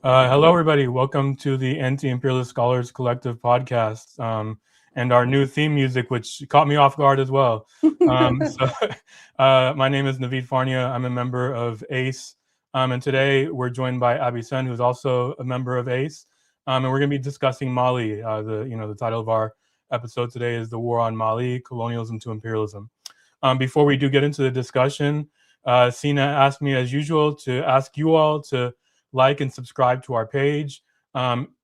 Hello, everybody. Welcome to the Anti-Imperialist Scholars Collective podcast and our new theme music, which caught me off guard as well. My name is Navid Farnia. I'm a member of AISC, and today we're joined by Abby Sene, who's also a member of AISC, and we're going to be discussing Mali. The title of our episode today is "The War on Mali: Colonialism to Imperialism." Before we do get into the discussion, Sene asked me, as usual, to ask you all to like and subscribe to our page.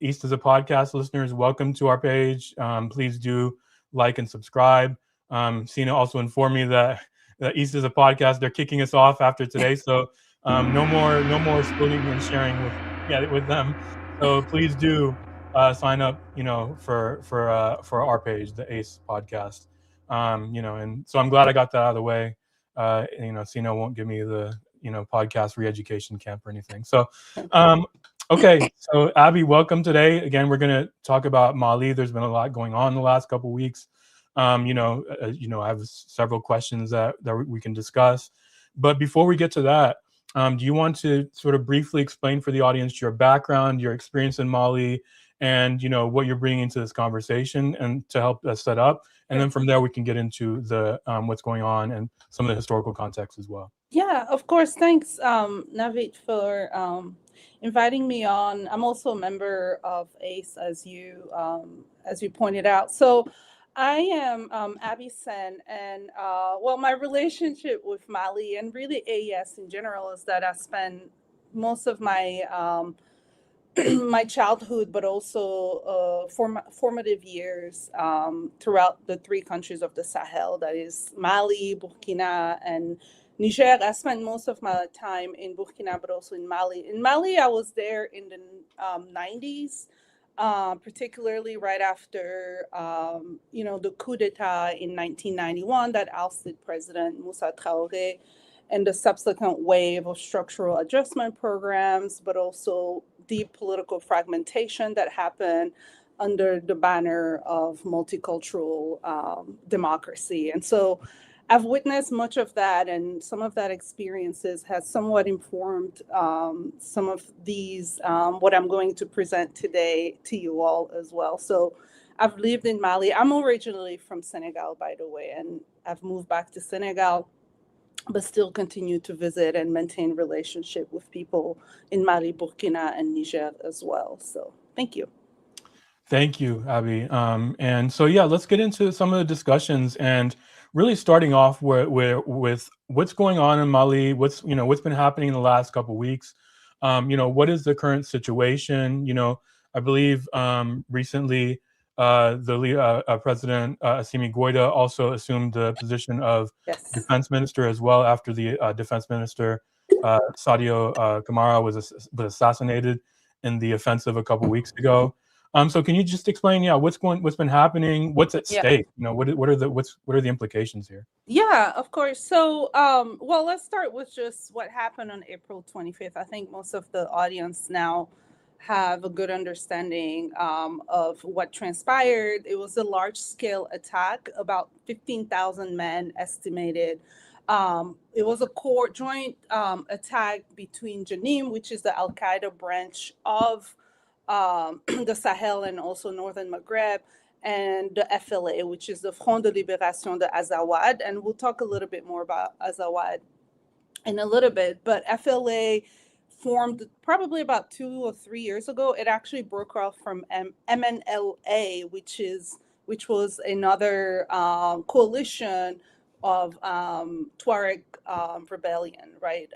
East is a podcast listeners, welcome to our page. Please do like and subscribe. Sene also informed me that East is a podcast. They're kicking us off after today, so no more splitting and sharing with them. So please do sign up, for our page, the ACE podcast. And so I'm glad I got that out of the way. Sene won't give me the podcast re-education camp or anything. So okay, so Abby, welcome today. Again, we're going to talk about Mali. There's been a lot going on in the last couple of weeks. I have several questions that we can discuss. But before we get to that, do you want to sort of briefly explain for the audience your background, your experience in Mali, and what you're bringing into this conversation, and to help us set up? And then from there, we can get into the what's going on and some of the historical context as well. Yeah, of course. Thanks, Navid, for inviting me on. I'm also a member of ACE, as you pointed out. So I am Abby Sene, and my relationship with Mali and really AES in general is that I spent most of my my childhood, but also formative years throughout the three countries of the Sahel, that is Mali, Burkina, and Niger. I spent most of my time in Burkina, but also in Mali. In Mali, I was there in the 90s, particularly right after, the coup d'etat in 1991 that ousted President Moussa Traoré, and the subsequent wave of structural adjustment programs, but also deep political fragmentation that happened under the banner of multicultural democracy. And so I've witnessed much of that, and some of that experiences has somewhat informed some of these, what I'm going to present today to you all as well. So I've lived in Mali. I'm originally from Senegal, by the way, and I've moved back to Senegal, but still continue to visit and maintain relationship with people in Mali, Burkina, and Niger as well. So thank you. Thank you, Abby. And so, yeah, let's get into some of the discussions, and really starting off with what's going on in Mali, what's been happening in the last couple of weeks. What is the current situation? I believe recently the President Assimi Goïta also assumed the position of Yes. defense minister as well, after the defense minister Sadio Kamara was assassinated in the offensive a couple weeks ago. So can you just explain, what's been happening, what's at Yeah. stake? What are the implications here? Yeah, of course. So, let's start with just what happened on April 25th. I think most of the audience now have a good understanding of what transpired. It was a large-scale attack, about 15,000 men estimated. It was a joint attack between Janim, which is the Al-Qaeda branch of the Sahel and also Northern Maghreb, and the FLA, which is the Front de Libération de Azawad. And we'll talk a little bit more about Azawad in a little bit. But FLA formed probably about 2 or 3 years ago. It actually broke off from MNLA, which was another coalition of Tuareg rebellion, right?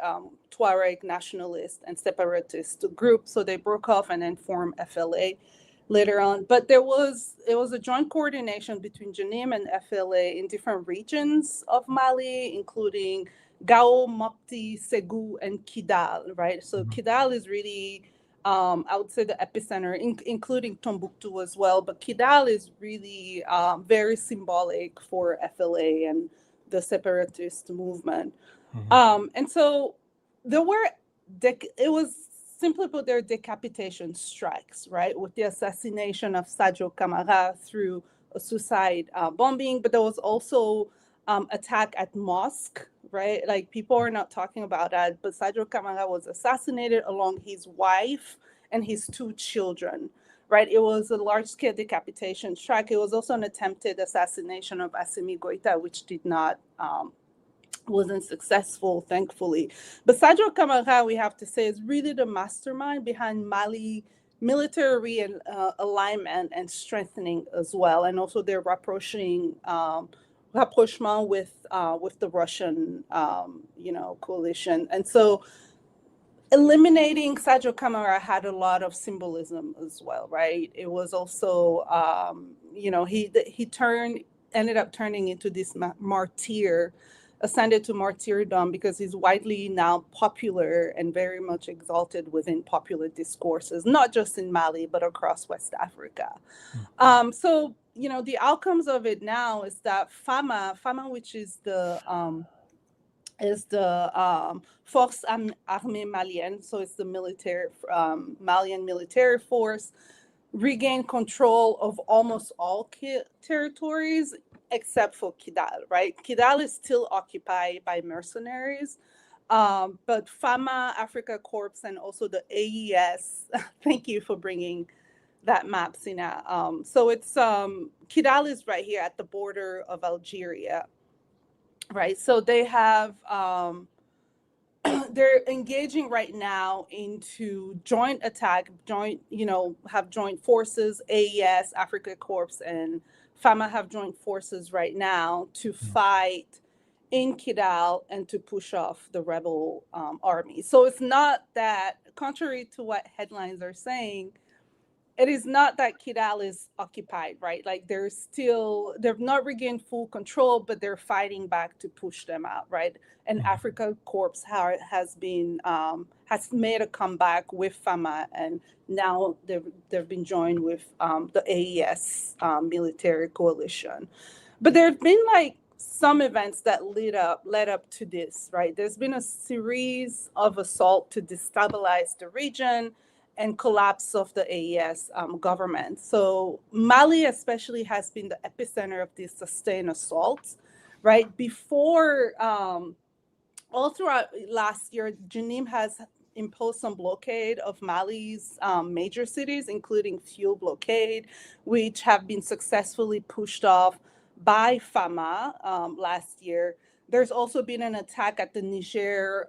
Tuareg nationalist and separatist group. So they broke off and then formed FLA later on. But it was a joint coordination between Janim and FLA in different regions of Mali, including Gao, Mopti, Ségou, and Kidal, right? So Kidal is really, I would say, the epicenter, including Tombouctou as well. But Kidal is really very symbolic for FLA and the separatist movement. And so there were, it was, simply put, there are decapitation strikes, right? With the assassination of Sadio Kamara through a suicide bombing. But there was also attack at mosque, right? Like, people are not talking about that, but Sadio Kamara was assassinated along his wife and his 2 children. Right, it was a large-scale decapitation strike. It was also an attempted assassination of Assimi Goïta, which did not wasn't successful, thankfully. But Sadio Camara, we have to say, is really the mastermind behind Mali military alignment and strengthening as well, and also their rapprochement with the Russian coalition. And so eliminating Sadio Camara had a lot of symbolism as well, right? It was also he ended up turning into this martyr, ascended to martyrdom, because he's widely now popular and very much exalted within popular discourses, not just in Mali, but across West Africa. So, the outcomes of it now is that FAMA, which is the Force Armée Malienne, so it's the military Malian military force, regained control of almost all territories except for Kidal, right? Kidal is still occupied by mercenaries, but FAMA, Africa Corps, and also the AES, thank you for bringing that map, Sene. So it's, Kidal is right here at the border of Algeria, right? So they have, they're engaging right now into joint attack, have joint forces. AES, Africa Corps, and FAMA have joint forces right now to fight in Kidal and to push off the rebel army. So it's not that, contrary to what headlines are saying, it is not that Kidal is occupied, right? Like they've not regained full control, but they're fighting back to push them out, right? And Africa Corps has made a comeback with FAMA, and now they've been joined with the AES military coalition. But there have been some events that led up to this, right? There's been a series of assaults to destabilize the region and collapse of the AES government. So Mali especially has been the epicenter of these sustained assaults, right? Before, all throughout last year, Janim has imposed some blockade of Mali's major cities, including fuel blockade, which have been successfully pushed off by FAMA last year. There's also been an attack at the Niger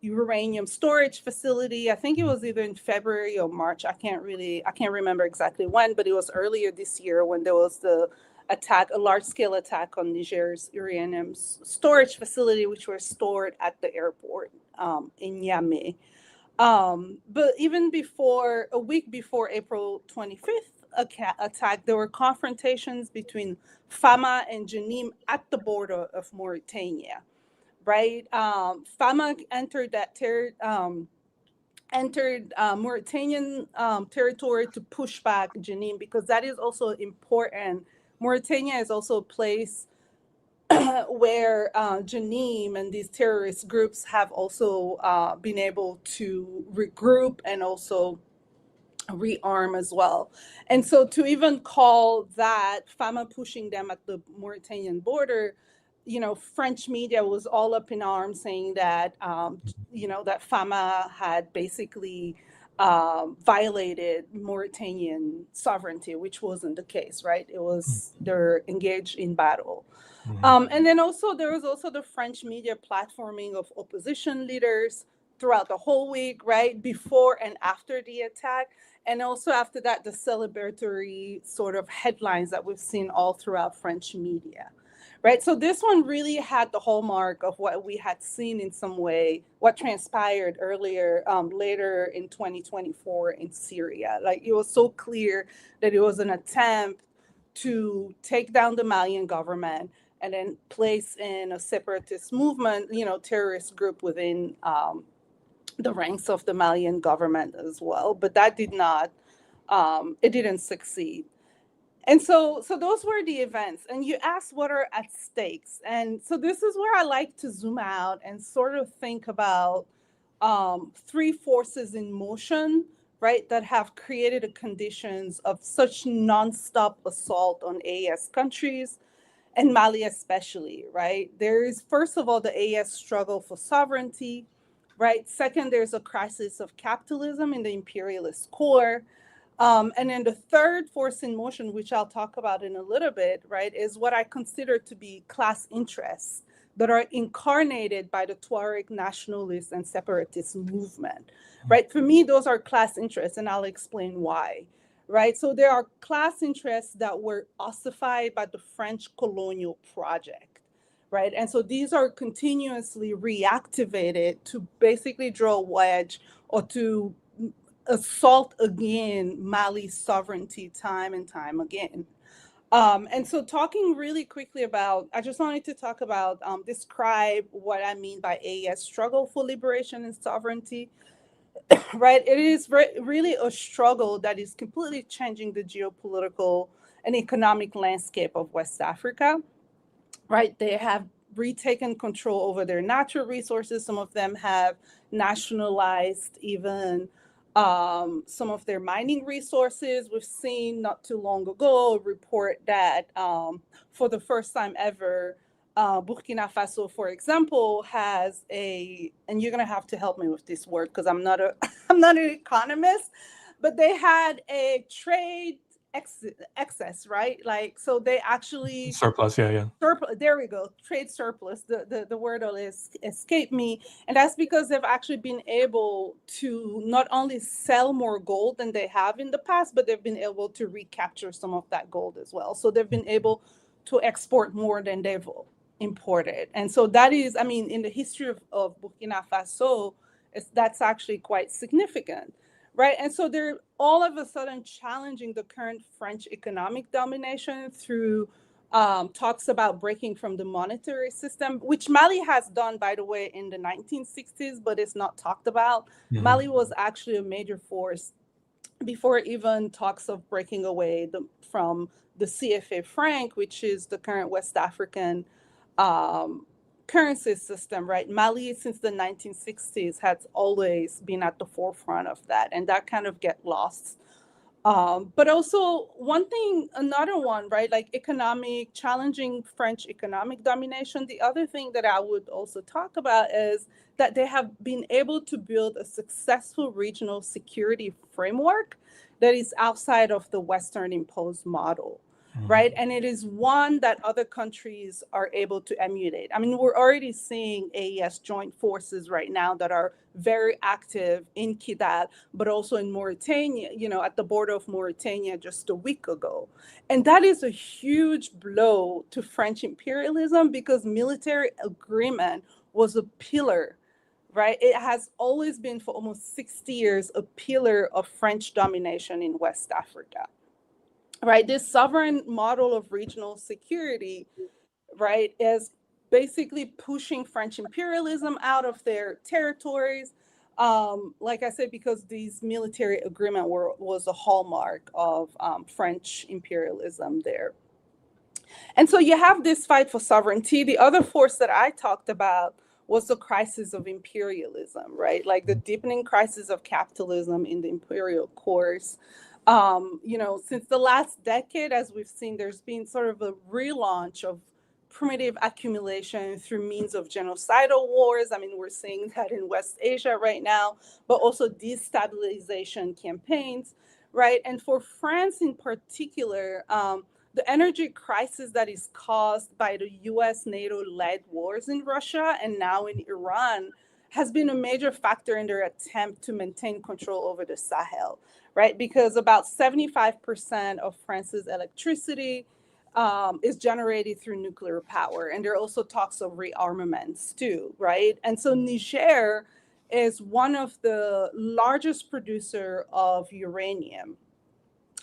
uranium storage facility. I think it was either in February or March. I can't remember exactly when, but it was earlier this year when there was a large-scale attack on Niger's uranium storage facility, which were stored at the airport in Niamey. But even a week before April 25th attack, there were confrontations between FAMA and Janim at the border of Mauritania. Right, FAMA entered Mauritanian territory to push back Janim, because that is also important. Mauritania is also a place where Janim and these terrorist groups have also been able to regroup and also rearm as well. And so to even call that FAMA pushing them at the Mauritanian border, French media was all up in arms saying that, that FAMA had basically violated Mauritanian sovereignty, which wasn't the case, right? It was, they're engaged in battle. And then also there was also the French media platforming of opposition leaders throughout the whole week, right? Before and after the attack. And also after that, the celebratory sort of headlines that we've seen all throughout French media. Right, so this one really had the hallmark of what we had seen in some way, what transpired later in 2024 in Syria. Like, it was so clear that it was an attempt to take down the Malian government and then place in a separatist movement, terrorist group within the ranks of the Malian government as well. But that it didn't succeed. And so those were the events. And you asked what are at stakes. And so this is where I like to zoom out and sort of think about 3 forces in motion, right, that have created the conditions of such nonstop assault on AES countries, and Mali especially, right? There is, first of all, the AES struggle for sovereignty, right? Second, there's a crisis of capitalism in the imperialist core. And then the third force in motion, which I'll talk about in a little bit, right, is what I consider to be class interests that are incarnated by the Tuareg nationalist and separatist movement, right? For me, those are class interests, and I'll explain why, right? So there are class interests that were ossified by the French colonial project, right? And so these are continuously reactivated to basically draw a wedge or to assault again Mali's sovereignty time and time again. And so talking really quickly about, I just wanted to talk about, describe what I mean by AES struggle for liberation and sovereignty, right? It is really a struggle that is completely changing the geopolitical and economic landscape of West Africa, right? They have retaken control over their natural resources. Some of them have nationalized even some of their mining resources. We've seen not too long ago a report that for the first time ever, Burkina Faso, for example, has and you're gonna have to help me with this word because I'm not I'm not an economist, but they had a trade excess, right? Like, so they actually Surplus, yeah. surplus, there we go, trade surplus, the word will escape me. And that's because they've actually been able to not only sell more gold than they have in the past, but they've been able to recapture some of that gold as well. So they've been able to export more than they've imported. And so that is, I mean, in the history of Burkina Faso, that's actually quite significant, right? And so they're all of a sudden challenging the current French economic domination through talks about breaking from the monetary system, which Mali has done, by the way, in the 1960s, but it's not talked about. Mali was actually a major force before even talks of breaking away from the CFA franc, which is the current West African currency system, right? Mali, since the 1960s, has always been at the forefront of that, and that kind of get lost. But also another one, right? Like challenging French economic domination. The other thing that I would also talk about is that they have been able to build a successful regional security framework that is outside of the Western imposed model, right? And it is one that other countries are able to emulate. I mean, we're already seeing AES joint forces right now that are very active in Kidal, but also in Mauritania, at the border of Mauritania just a week ago. And that is a huge blow to French imperialism because military agreement was a pillar, right? It has always been for almost 60 years a pillar of French domination in West Africa. Right, this sovereign model of regional security, right, is basically pushing French imperialism out of their territories. Like I said, because these military agreement was a hallmark of French imperialism there. And so you have this fight for sovereignty. The other force that I talked about was the crisis of imperialism, right? Like the deepening crisis of capitalism in the imperial course. Since the last decade, as we've seen, there's been sort of a relaunch of primitive accumulation through means of genocidal wars. I mean, we're seeing that in West Asia right now, but also destabilization campaigns, right? And for France in particular, the energy crisis that is caused by the US NATO-led wars in Russia and now in Iran has been a major factor in their attempt to maintain control over the Sahel, right? Because about 75% of France's electricity is generated through nuclear power. And there are also talks of rearmaments too, right? And so Niger is one of the largest producer of uranium.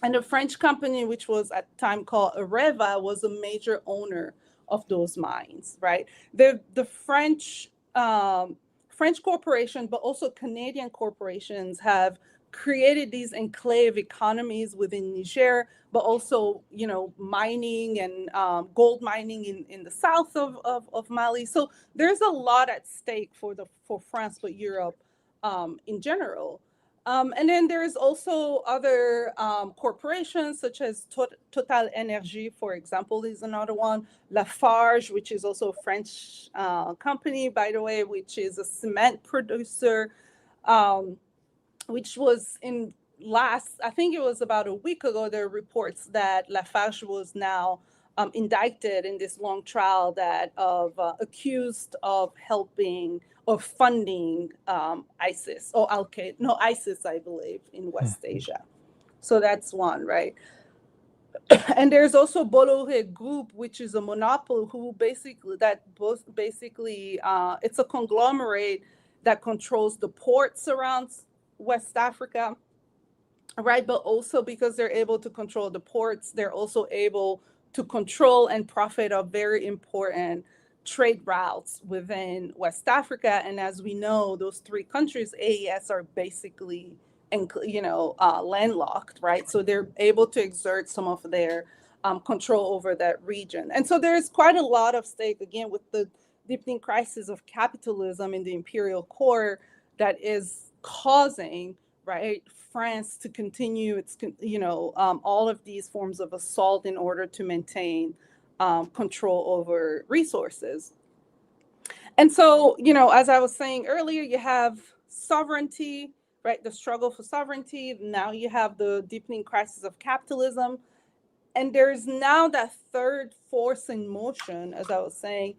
And the French company, which was at the time called Areva, was a major owner of those mines, right? The French corporation, but also Canadian corporations have created these enclave economies within Niger, but also, mining and gold mining in the south of Mali. So there's a lot at stake for France, but Europe in general. And then there's also other corporations such as Total Energy, for example, is another one. Lafarge, which is also a French company, by the way, which is a cement producer, which was I think it was about a week ago, there are reports that Lafarge was now indicted in this long trial accused of helping or funding ISIS or Al-Qaeda, no, ISIS, I believe, in West Asia. So that's one, right? And there's also Bolloré Group, which is a monopoly it's a conglomerate that controls the ports around West Africa, right? But also because they're able to control the ports, they're also able to control and profit of very important trade routes within West Africa. And as we know, those three countries, AES, are basically, landlocked, right? So they're able to exert some of their control over that region. And so there's quite a lot of stake, again, with the deepening crisis of capitalism in the imperial core that is causing, right, France to continue its, all of these forms of assault in order to maintain control over resources. And so, as I was saying earlier, you have sovereignty, right? The struggle for sovereignty. Now you have the deepening crisis of capitalism. And there's now that third force in motion, as I was saying,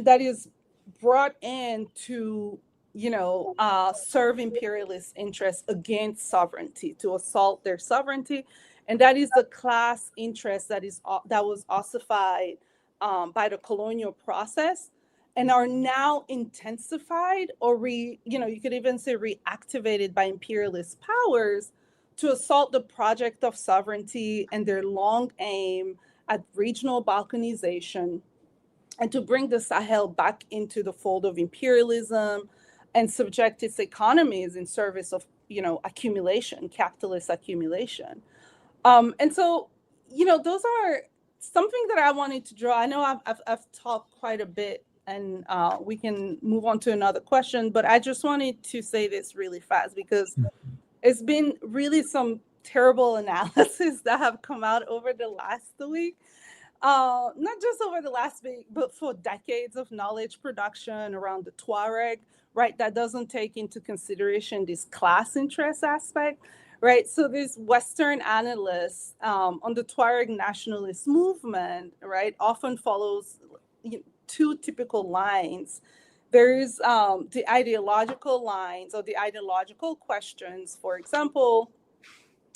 that is brought in to serve imperialist interests against sovereignty, to assault their sovereignty, and that is the class interest that was ossified by the colonial process, and are now intensified, or you could even say reactivated by imperialist powers to assault the project of sovereignty and their long aim at regional balkanization, and to bring the Sahel back into the fold of imperialism and subject its economies in service of, accumulation, capitalist accumulation. And so, those are something that I wanted to draw. I know I've talked quite a bit, and we can move on to another question, but I just wanted to say this really fast because it's been really some terrible analysis that have come out over the last week. Not just over the last week, but for decades of knowledge production around the Tuareg, right? That doesn't take into consideration this class interest aspect, right? So these Western analysts on the Tuareg nationalist movement, right, often follows two typical lines. There's the ideological lines or the ideological questions, for example,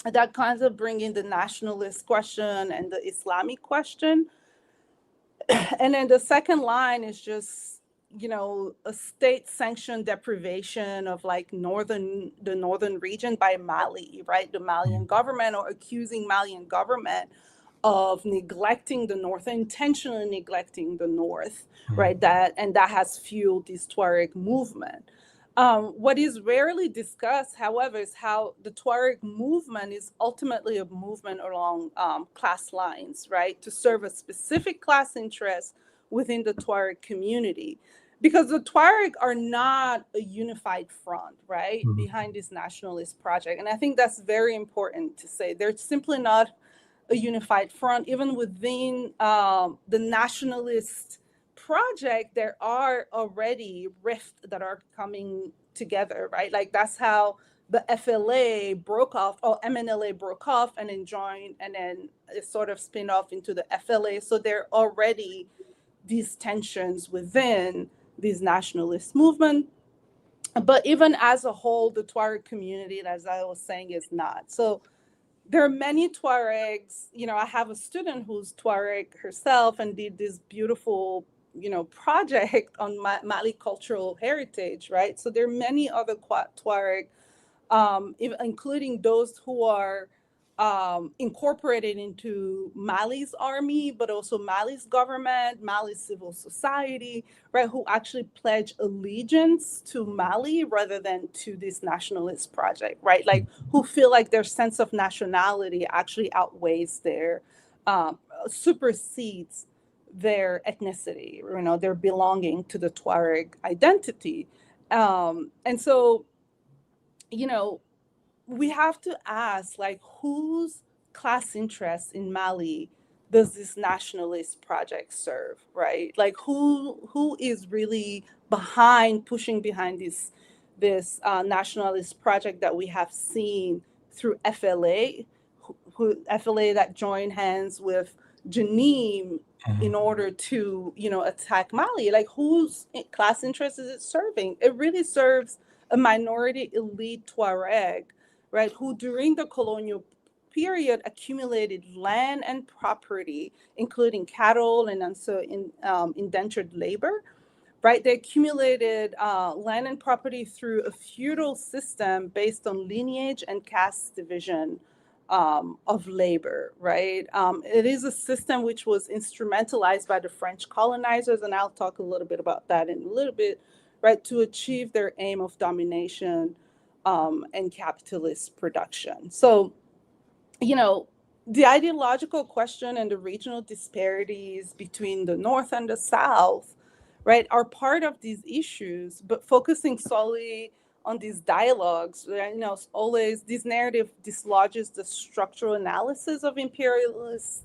that kind of bring in the nationalist question and the Islamic question. And then the second line is just, a state-sanctioned deprivation of the northern region by Mali, right? The Malian government, or accusing Malian government of neglecting the north, intentionally neglecting the north, right? That has fueled this Tuareg movement. What is rarely discussed, however, is how the Tuareg movement is ultimately a movement along class lines, right? To serve a specific class interest within the Tuareg community. Because the Tuareg are not a unified front, right, behind this nationalist project. And I think that's very important to say. They're simply not a unified front. Even within the nationalist project, there are already rifts that are coming together, right? Like that's how the FLA broke off, or MNLA broke off and then joined, and then it sort of spin off into the FLA. So there are already these tensions within these nationalist movement. But even as a whole, the Tuareg community, as I was saying, is not. So there are many Tuaregs. I have a student who's Tuareg herself and did this beautiful, project on Mali cultural heritage, right? So there are many other Tuareg, including those who are incorporated into Mali's army, but also Mali's government, Mali's civil society, right, who actually pledge allegiance to Mali rather than to this nationalist project, right? Like who feel like their sense of nationality actually outweighs their, supersedes their ethnicity, their belonging to the Tuareg identity. And so, we have to ask, like, whose class interest in Mali does this nationalist project serve, right? Like, who is really behind, pushing behind this nationalist project that we have seen through FLA, FLA that joined hands with Janine in order to, attack Mali. Like, whose class interest is it serving? It really serves a minority elite Tuareg, right, who during the colonial period accumulated land and property, including cattle and also indentured labor, right? They accumulated land and property through a feudal system based on lineage and caste division of labor, right? It is a system which was instrumentalized by the French colonizers, and I'll talk a little bit about that in a little bit, right, to achieve their aim of domination and capitalist production. So, the ideological question and the regional disparities between the North and the South, right, are part of these issues, but focusing solely on these dialogues, right, always this narrative dislodges the structural analysis of imperialism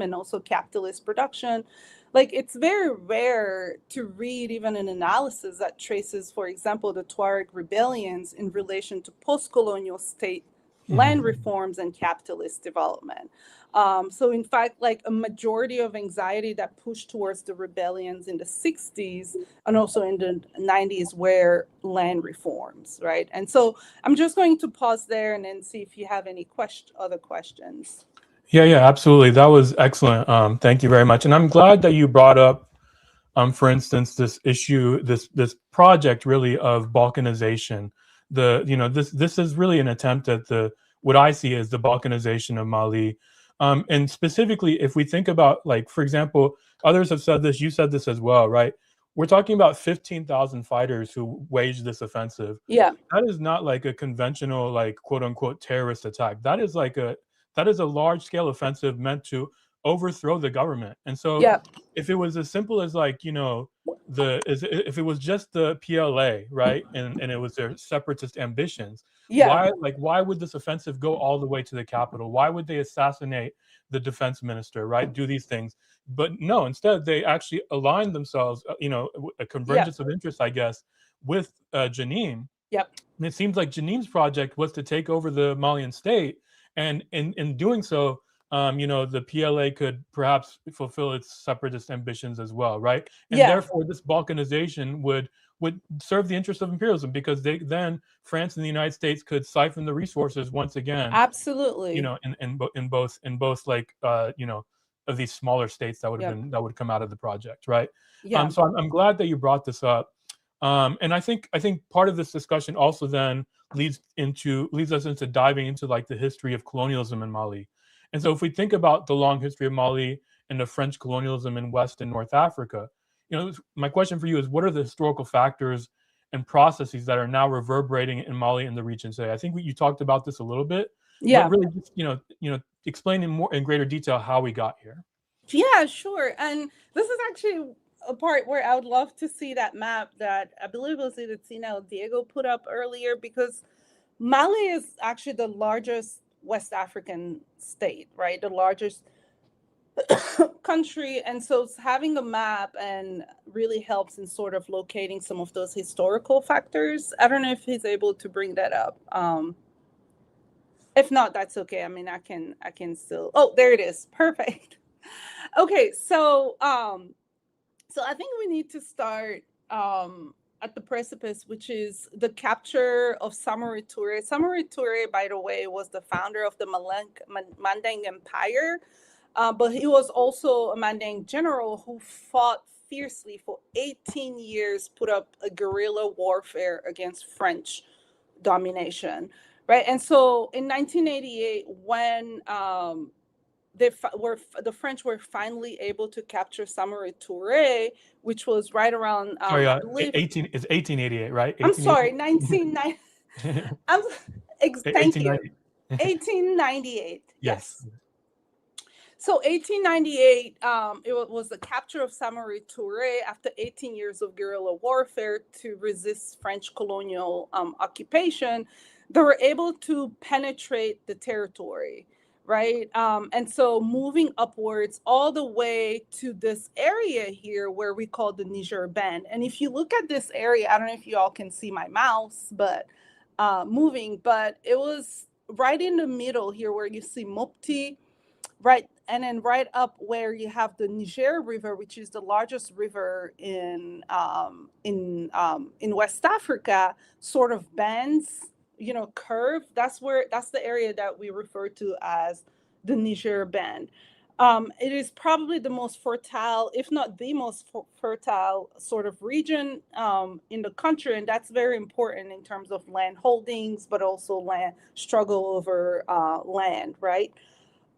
and also capitalist production. Like, it's very rare to read even an analysis that traces, for example, the Tuareg rebellions in relation to post-colonial state land reforms and capitalist development. So in fact, like, a majority of anxiety that pushed towards the rebellions in the 60s and also in the 90s were land reforms, right? And so I'm just going to pause there and then see if you have any other questions. Yeah, absolutely. That was excellent. Thank you very much. And I'm glad that you brought up, for instance, this issue, this project really of balkanization. This is really an attempt at what I see as the balkanization of Mali. And specifically, if we think about, like, for example, others have said this, you said this as well, right? We're talking about 15,000 fighters who waged this offensive. Yeah. That is not like a conventional, like, quote unquote terrorist attack. That is a large scale offensive meant to overthrow the government. And so if it was as simple as, like, if it was just the PLA, right, and it was their separatist ambitions, why would this offensive go all the way to the capital? Why would they assassinate the defense minister, right? Do these things? But no, instead they actually aligned themselves, a convergence of interests, I guess, with Janine. And it seems like Janine's project was to take over the Malian state, and in doing so, the PLA could perhaps fulfill its separatist ambitions as well, right? And therefore, this balkanization would serve the interest of imperialism, because then France and the United States could siphon the resources once again. Absolutely. In both like of these smaller states that would come out of the project, right? So I'm glad that you brought this up. And I think part of this discussion also then leads us into diving into, like, the history of colonialism in Mali. And so if we think about the long history of Mali and the French colonialism in West and North Africa, my question for you is, what are the historical factors and processes that are now reverberating in Mali and the region today? I think you talked about this a little bit, but really just, explain in greater detail how we got here. Yeah, sure. And this is actually a part where I would love to see that map that I believe was either Sene or Diego put up earlier, because Mali is actually the largest West African state, right? The largest country. And so having a map and really helps in sort of locating some of those historical factors. I don't know if he's able to bring that up. If not, that's okay. I mean, I can still, oh, there it is. Perfect. Okay. So I think we need to start at the precipice, which is the capture of Samori Touré. Samori Touré, by the way, was the founder of the Manding Empire, but he was also a Manding general who fought fiercely for 18 years, put up a guerrilla warfare against French domination, right? And so in 1988, when the French were finally able to capture Samori Touré, which was right around. Sorry, it's 1888, right? I'm sorry, 1990. Thank you. 1898. Yes. So 1898, it was the capture of Samori Touré after 18 years of guerrilla warfare to resist French colonial occupation. They were able to penetrate the territory, right? And so moving upwards all the way to this area here where we call the Niger Bend. And if you look at this area, I don't know if you all can see my mouse, but moving, but it was right in the middle here where you see Mopti, right, and then right up where you have the Niger River, which is the largest river in West Africa, sort of bends, curve. That's the area that we refer to as the Niger Bend. It is probably the most fertile, if not the most fertile sort of region in the country. And that's very important in terms of land holdings, but also land struggle over land, right?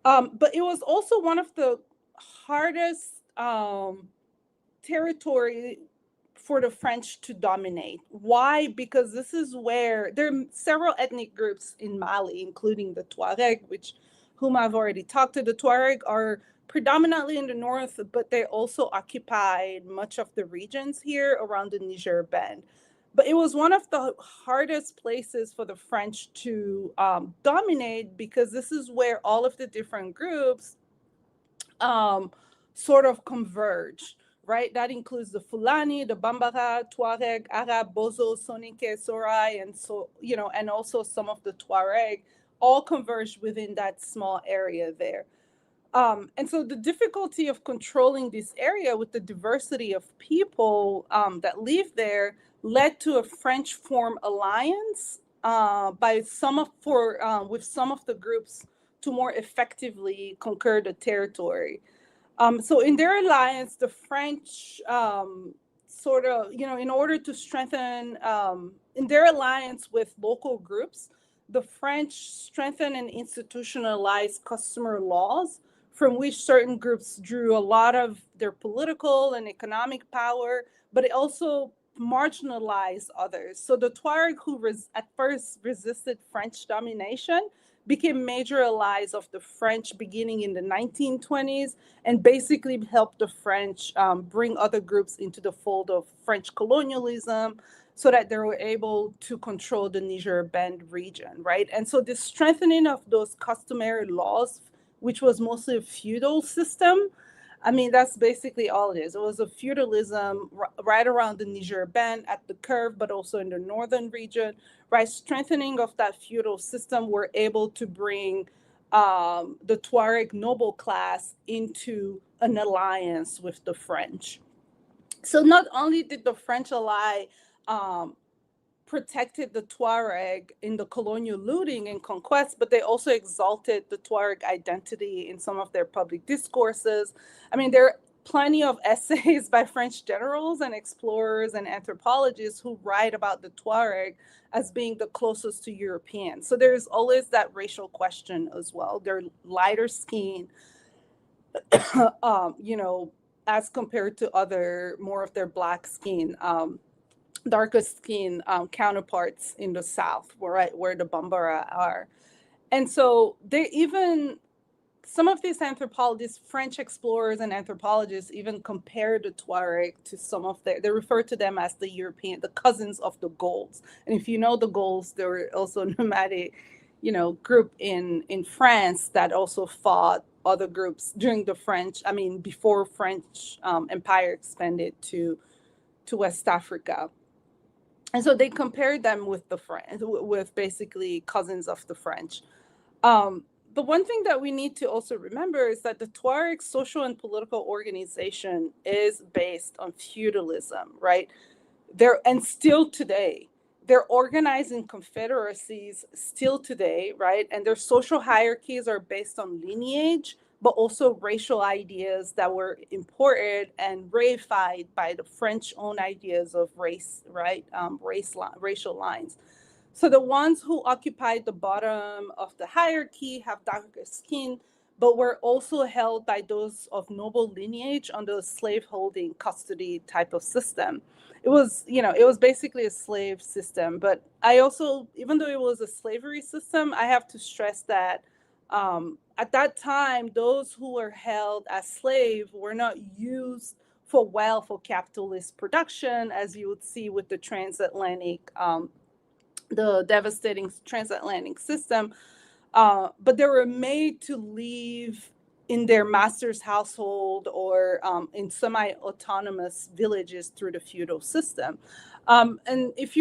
But it was also one of the hardest territory for the French to dominate. Why? Because this is where there are several ethnic groups in Mali, including the Tuareg, whom I've already talked to. The Tuareg are predominantly in the north, but they also occupied much of the regions here around the Niger Bend. But it was one of the hardest places for the French to dominate, because this is where all of the different groups sort of converge, right? That includes the Fulani, the Bambara, Tuareg, Arab, Bozo, Soninke, Sorai, and and also some of the Tuareg, all converged within that small area there. And so the difficulty of controlling this area with the diversity of people that live there led to a French form alliance with some of the groups to more effectively conquer the territory. So in their alliance, the French in order to strengthen, in their alliance with local groups, the French strengthened and institutionalized customer laws from which certain groups drew a lot of their political and economic power, but it also marginalized others. So the Tuareg, who at first resisted French domination, became major allies of the French beginning in the 1920s, and basically helped the French bring other groups into the fold of French colonialism, so that they were able to control the Niger Bend region, right? And so the strengthening of those customary laws, which was mostly a feudal system, I mean, that's basically all it is. It was a feudalism right around the Niger Bend at the curve, but also in the northern region, right? Strengthening of that feudal system, were able to bring the Tuareg noble class into an alliance with the French. So not only did the French ally protected the Tuareg in the colonial looting and conquest, but they also exalted the Tuareg identity in some of their public discourses. I mean, there are plenty of essays by French generals and explorers and anthropologists who write about the Tuareg as being the closest to Europeans. So there's always that racial question as well. They're lighter skinned, as compared to other, more of their black skin, darker skin counterparts in the South, where the Bambara are. And so some of these anthropologists, French explorers and anthropologists, even compare the Tuareg to some of they refer to them as the cousins of the Gauls. And if you know the Gauls, they were also a nomadic, group in France that also fought other groups during before French empire expanded to West Africa. And so they compared them with the French, with basically cousins of the French. The one thing that we need to also remember is that the Tuareg social and political organization is based on feudalism, right? And still today, they're organized in confederacies still today, right? And their social hierarchies are based on lineage, but also racial ideas that were imported and reified by the French own ideas of race, right? Racial lines. So the ones who occupied the bottom of the hierarchy have darker skin, but were also held by those of noble lineage under a slaveholding custody type of system. It was basically a slave system. But I also, even though it was a slavery system, I have to stress that at that time, those who were held as slaves were not used for wealth or capitalist production, as you would see with the the devastating transatlantic system. But they were made to live in their master's household or in semi-autonomous villages through the feudal system. And if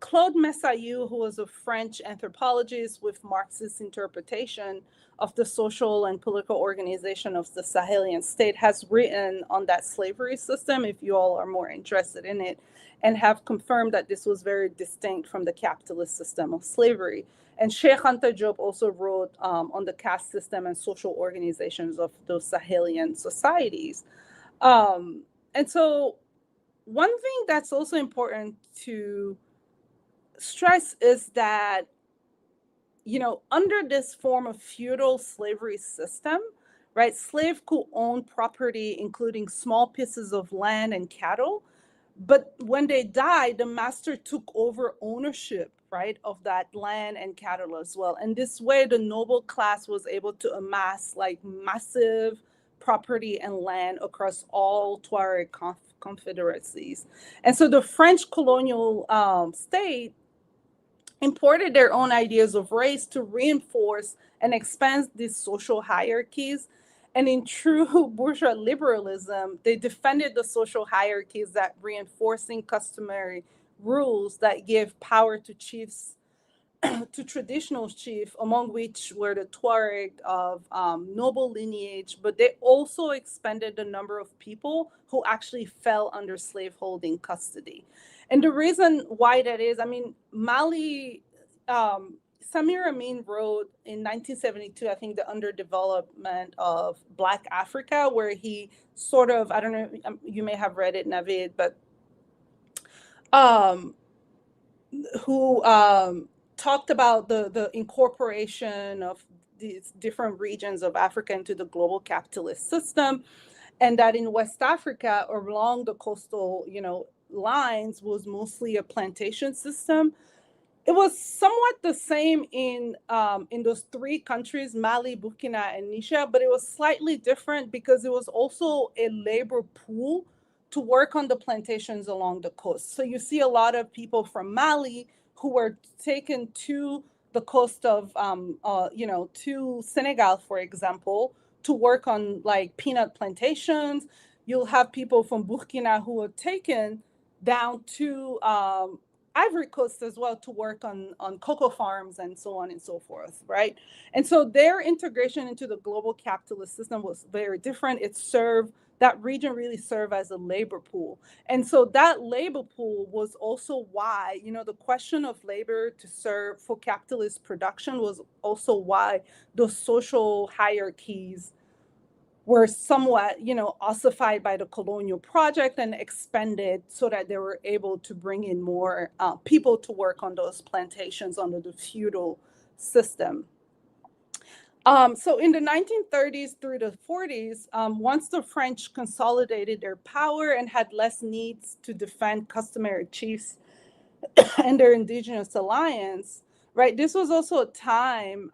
Claude Messaillou, who was a French anthropologist with Marxist interpretation of the social and political organization of the Sahelian state, has written on that slavery system, if you all are more interested in it, and have confirmed that this was very distinct from the capitalist system of slavery. And Sheikh Anta Diop also wrote on the caste system and social organizations of those Sahelian societies. And so one thing that's also important to stress is that, under this form of feudal slavery system, right, slave could own property, including small pieces of land and cattle. But when they died, the master took over ownership, right, of that land and cattle as well. And this way, the noble class was able to amass like massive property and land across all Tuareg confederacies. And so the French colonial state imported their own ideas of race to reinforce and expand these social hierarchies. And in true bourgeois liberalism, they defended the social hierarchies that reinforcing customary rules that give power to chiefs, to traditional chiefs, among which were the Tuareg of noble lineage, but they also expanded the number of people who actually fell under slaveholding custody. And the reason why that is, Mali, Samir Amin wrote in 1972, I think, The Underdevelopment of Black Africa, where he sort of, I don't know, you may have read it, Navid, but who talked about the incorporation of these different regions of Africa into the global capitalist system, and that in West Africa, along the coastal, lines, was mostly a plantation system. It was somewhat the same in those three countries, Mali, Burkina, and Niger, but it was slightly different because it was also a labor pool to work on the plantations along the coast. So you see a lot of people from Mali who were taken to the coast of, to Senegal, for example, to work on like peanut plantations. You'll have people from Burkina who were taken down to Ivory Coast as well to work on cocoa farms and so on and so forth, right? And so their integration into the global capitalist system was very different. That region really served as a labor pool. And so that labor pool was also why, the question of labor to serve for capitalist production was also why those social hierarchies were somewhat, ossified by the colonial project and expanded so that they were able to bring in more people to work on those plantations under the feudal system. So in the 1930s through the 40s, once the French consolidated their power and had less needs to defend customary chiefs and their indigenous alliance, right? This was also a time,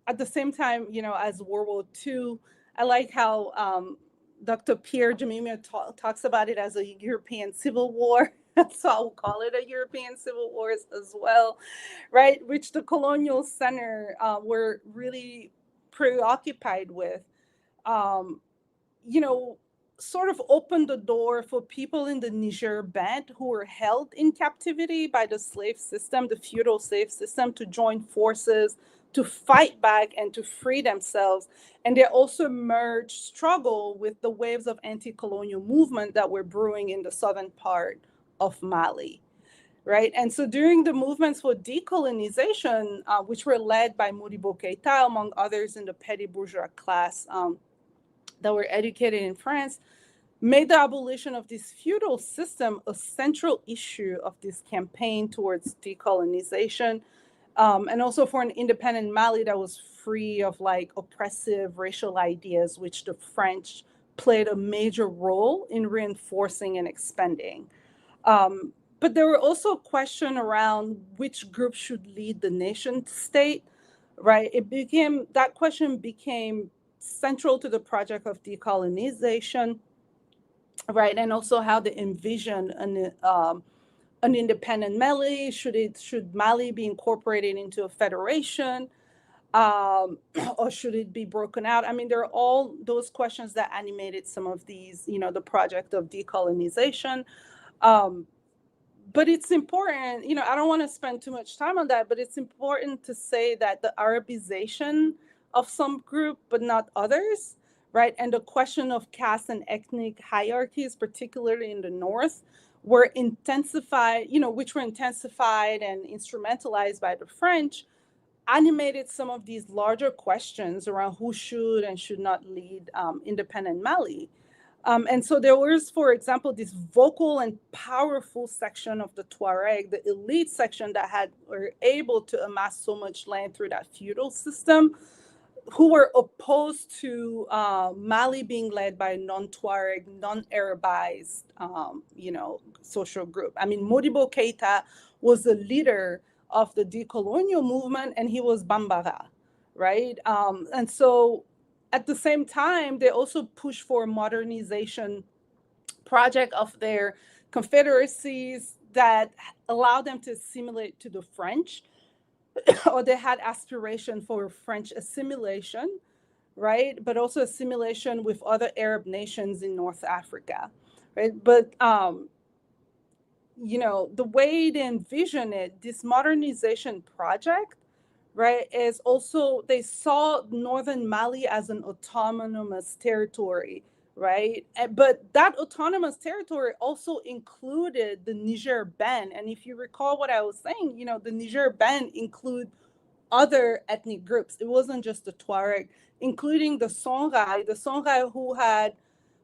at the same time, as World War II. I like how Dr. Pierre Jamimia talks about it as a European Civil War. So I'll call it a European Civil War as well, right? Which the colonial center were really preoccupied with, sort of opened the door for people in the Niger band who were held in captivity by the slave system, the feudal slave system, to join forces, to fight back and to free themselves. And they also merged struggle with the waves of anti-colonial movement that were brewing in the southern part of Mali, right? And so during the movements for decolonization, which were led by Modibo Keïta, among others in the petty bourgeois class that were educated in France, made the abolition of this feudal system a central issue of this campaign towards decolonization. And also for an independent Mali that was free of like oppressive racial ideas, which the French played a major role in reinforcing and expanding. But there were also questions around which group should lead the nation state. right? That question became central to the project of decolonization, right? And also how they envision an independent Mali. Should Mali be incorporated into a federation, or should it be broken out? I mean, there are all those questions that animated some of these, the project of decolonization. But it's important, I don't want to spend too much time on that, but it's important to say that the Arabization of some group, but not others, right? And the question of caste and ethnic hierarchies, particularly in the North, were intensified, which were intensified and instrumentalized by the French, animated some of these larger questions around who should and should not lead independent Mali. And so there was, for example, this vocal and powerful section of the Tuareg, the elite section that were able to amass so much land through that feudal system, who were opposed to Mali being led by a non-Tuareg, non-Arabized, social group. I mean, Modibo Keita was the leader of the decolonial movement, and he was Bambara, right? And so at the same time, they also pushed for a modernization project of their confederacies that allowed them to assimilate to the French, or they had aspiration for French assimilation, right? But also assimilation with other Arab nations in North Africa, right? But the way they envision it, this modernization project, right, is also, they saw northern Mali as an autonomous territory, right? But that autonomous territory also included the Niger Band. And if you recall what I was saying, the Niger Band include other ethnic groups. It wasn't just the Tuareg, including the Songhai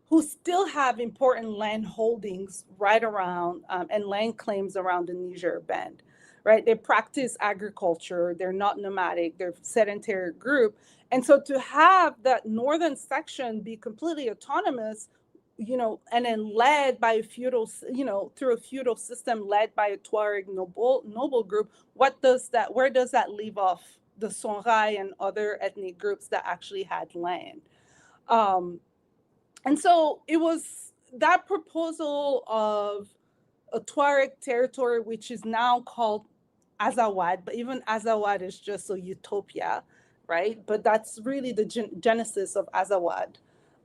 who still have important land holdings right around and land claims around the Niger Band, right? They practice agriculture. They're not nomadic. They're a sedentary group. And so to have that northern section be completely autonomous, and then led by a feudal, through a feudal system led by a Tuareg noble group, where does that leave off the Songhai and other ethnic groups that actually had land? And so it was that proposal of a Tuareg territory, which is now called Azawad, but even Azawad is just a utopia, right? But that's really the genesis of Azawad.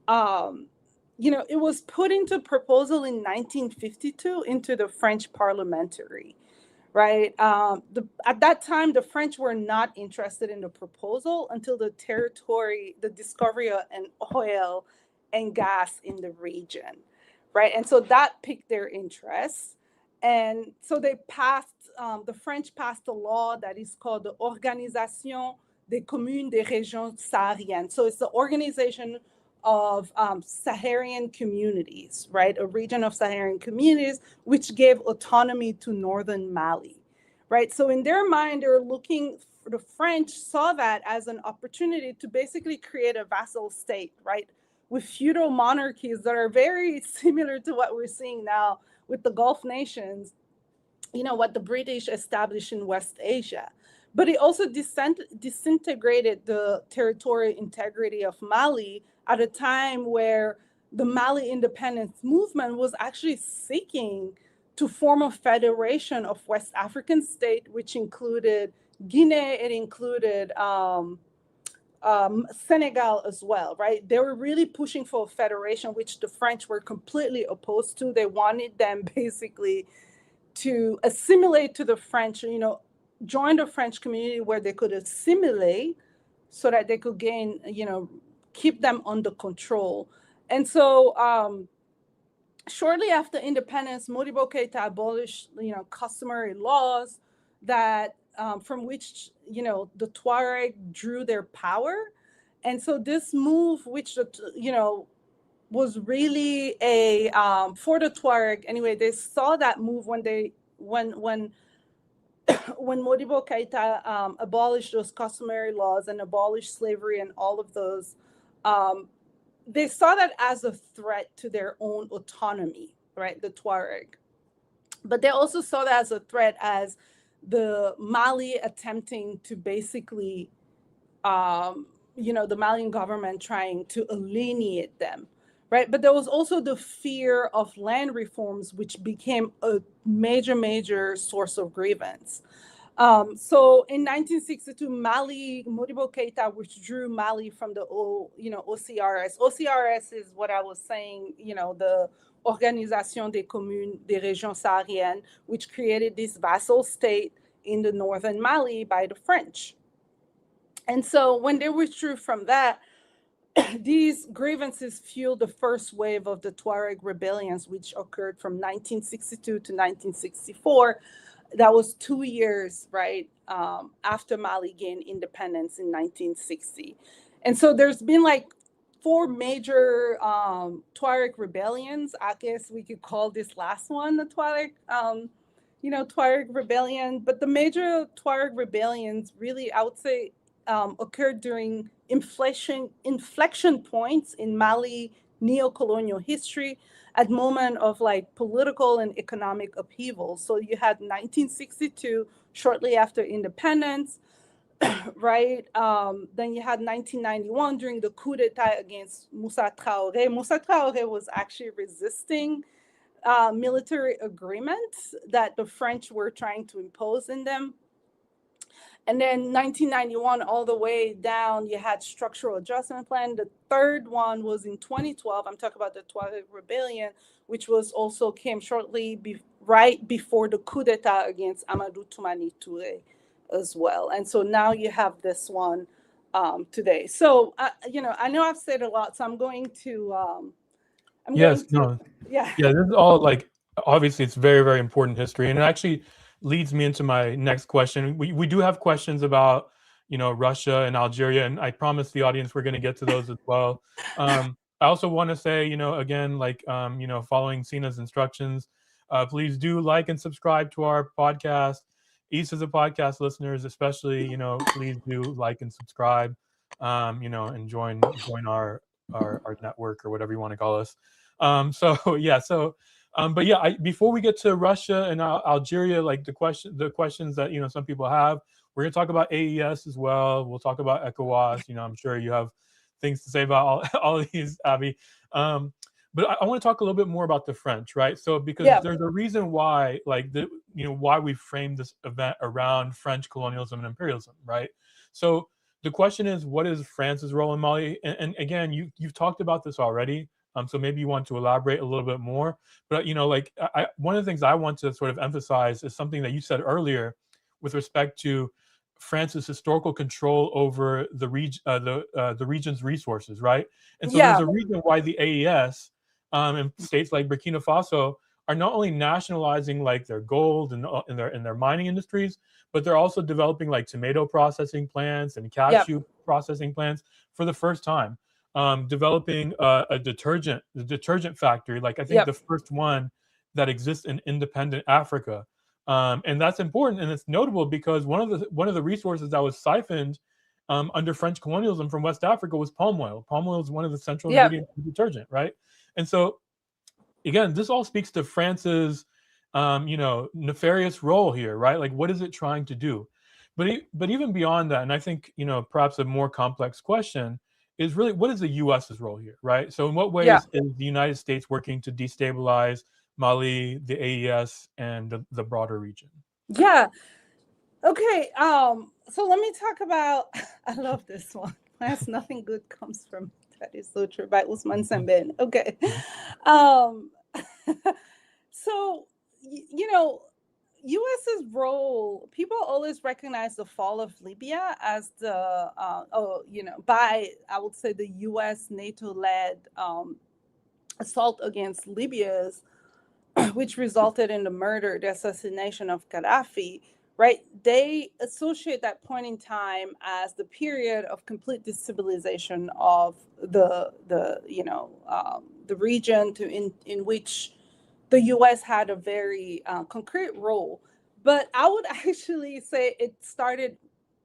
It was put into proposal in 1952 into the French parliamentary, right? At that time, the French were not interested in the proposal until the discovery of oil and gas in the region, right? And so that piqued their interest. And so the French passed a law that is called the Organisation des Communes des Régions Sahariennes. So it's the organization of Saharan communities, right? A region of Saharan communities, which gave autonomy to northern Mali, right? So in their mind, the French saw that as an opportunity to basically create a vassal state, right? With feudal monarchies that are very similar to what we're seeing now with the Gulf nations, what the British established in West Asia. But it also disintegrated the territorial integrity of Mali at a time where the Mali independence movement was actually seeking to form a federation of West African states, which included Guinea, it included Senegal as well, right? They were really pushing for a federation, which the French were completely opposed to. They wanted them basically to assimilate to the French, join the French community where they could assimilate so that they could gain, keep them under control. And so shortly after independence, Modibo Keita abolished, customary laws that from which, the Tuareg drew their power. And so this move, which, was really for the Tuareg, anyway, they saw that move when Modibo Keita abolished those customary laws and abolished slavery and all of those, they saw that as a threat to their own autonomy, right, the Tuareg. But they also saw that as a threat as the Mali attempting to basically the Malian government trying to alienate them, right? But there was also the fear of land reforms, which became a major source of grievance. So in 1962, Modibo Keita withdrew Mali from the OCRS. OCRS is what I was saying, the Organisation des Communes des Régions Sahariennes, which created this vassal state in the northern Mali by the French. And so when they withdrew from that, these grievances fueled the first wave of the Tuareg rebellions, which occurred from 1962 to 1964. That was 2 years, right, after Mali gained independence in 1960. And so there's been like 4 major Tuareg rebellions. I guess we could call this last one the Tuareg, Tuareg rebellion. But the major Tuareg rebellions really, I would say, occurred during inflection points in Mali neo-colonial history at moment of like political and economic upheaval. So you had 1962, shortly after independence, right? Then you had 1991 during the coup d'etat against Moussa Traoré. Moussa Traoré was actually resisting military agreements that the French were trying to impose in them. And then 1991 all the way down, you had structural adjustment plan. The third one was in 2012. I'm talking about the Tuareg Rebellion, which was also came shortly right before the coup d'etat against Amadou Toumani Touré as well. And so now you have this one today. So, I know I've said a lot, so I'm going to, Yes, no. yeah. Yeah, this is all like, obviously it's very, very important history. And it actually leads me into my next question. We do have questions about, Russia and Algeria, and I promise the audience we're going to get to those as well. I also want to say, again, like, following Sene's instructions, please do like and subscribe to our podcast. East of the podcast listeners, especially, please do like and subscribe, and join our network or whatever you want to call us. But yeah, before we get to Russia and Algeria, like the questions that some people have, we're gonna talk about AES as well. We'll talk about ECOWAS. I'm sure you have things to say about all of these, Abby. But I want to talk a little bit more about the French, right? So because there's a reason why, like why we framed this event around French colonialism and imperialism, right? So the question is, what is France's role in Mali? And again, you've talked about this already. So maybe you want to elaborate a little bit more. But one of the things I want to sort of emphasize is something that you said earlier, with respect to France's historical control over the region's resources, right? And so there's a reason why the AES in states like Burkina Faso are not only nationalizing like their gold and their mining industries, but they're also developing like tomato processing plants and cashew processing plants for the first time. Developing the detergent factory, like I think the first one that exists in independent Africa. And that's important, and it's notable because one of the resources that was siphoned under French colonialism from West Africa was palm oil. Palm oil is one of the central ingredients of detergent, right? And so, again, this all speaks to France's, nefarious role here, right? Like, what is it trying to do? But even beyond that, and I think perhaps a more complex question is really, what is the U.S.'s role here, right? So in what ways is the United States working to destabilize Mali, the AES, and the broader region? Yeah. Okay. So let me talk about, I love this one. Last nothing good comes from, that is so true, by Usman Sembène. Okay. So, U.S.'s role, people always recognize the fall of Libya as the, by, I would say, the U.S. NATO-led assault against Libya's, which resulted in the assassination of Gaddafi, right? They associate that point in time as the period of complete destabilization of the region in which the U.S. had a very concrete role. But I would actually say it started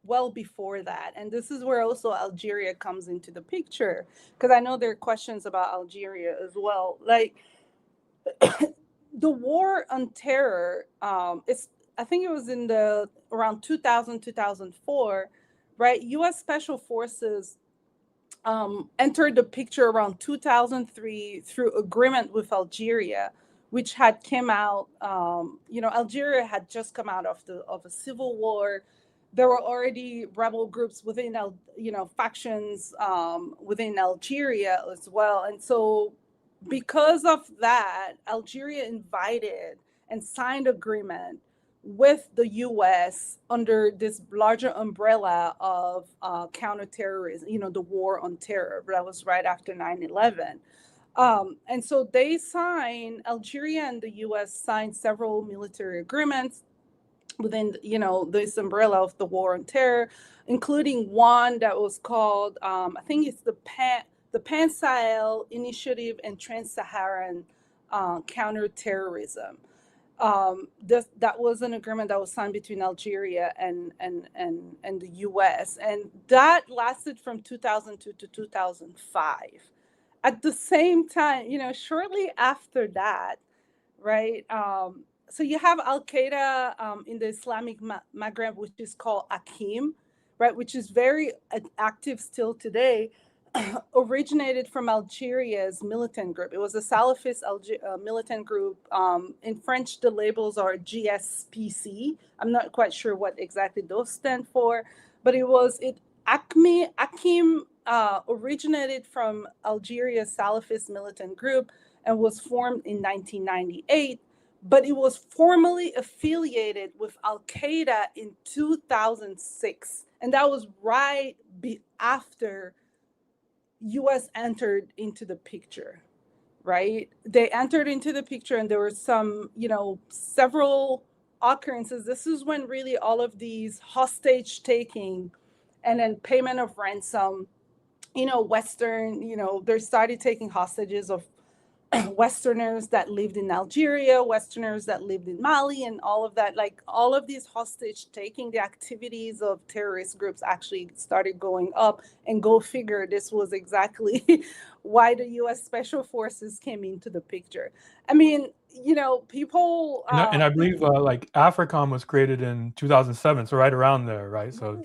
well before that. And this is where also Algeria comes into the picture, because I know there are questions about Algeria as well. Like, the war on terror, I think it was in around 2000, 2004, right? U.S. Special Forces entered the picture around 2003 through agreement with Algeria, which had came out. Algeria had just come out of a civil war. There were already rebel groups within, factions within Algeria as well, and so because of that, Algeria invited and signed agreement with the U.S. under this larger umbrella of counterterrorism, the war on terror. That was right after 9/11. And so Algeria and the U.S. signed several military agreements within, this umbrella of the war on terror, including one that was called, I think it's the Pan-Sahel Initiative and Trans-Saharan Counterterrorism. That was an agreement that was signed between Algeria and the U.S. and that lasted from 2002 to 2005. At the same time, shortly after that, right? So you have Al Qaeda in the Islamic Maghreb, which is called Akim, right? Which is very active still today. Originated from Algeria's militant group. It was a Salafist militant group. In French, the labels are GSPC. I'm not quite sure what exactly those stand for, but Akim originated from Algeria's Salafist militant group and was formed in 1998, but it was formally affiliated with Al Qaeda in 2006, and that was right after U.S. entered into the picture, right? They entered into the picture and there were some, several occurrences. This is when really all of these hostage taking and then payment of ransom, they started taking hostages of Westerners that lived in Algeria, Westerners that lived in Mali, and all of that. Like all of these hostage taking, the activities of terrorist groups actually started going up. And go figure, this was exactly why the U.S. Special Forces came into the picture. I mean, people. And I believe like AFRICOM was created in 2007, so right around there, right? So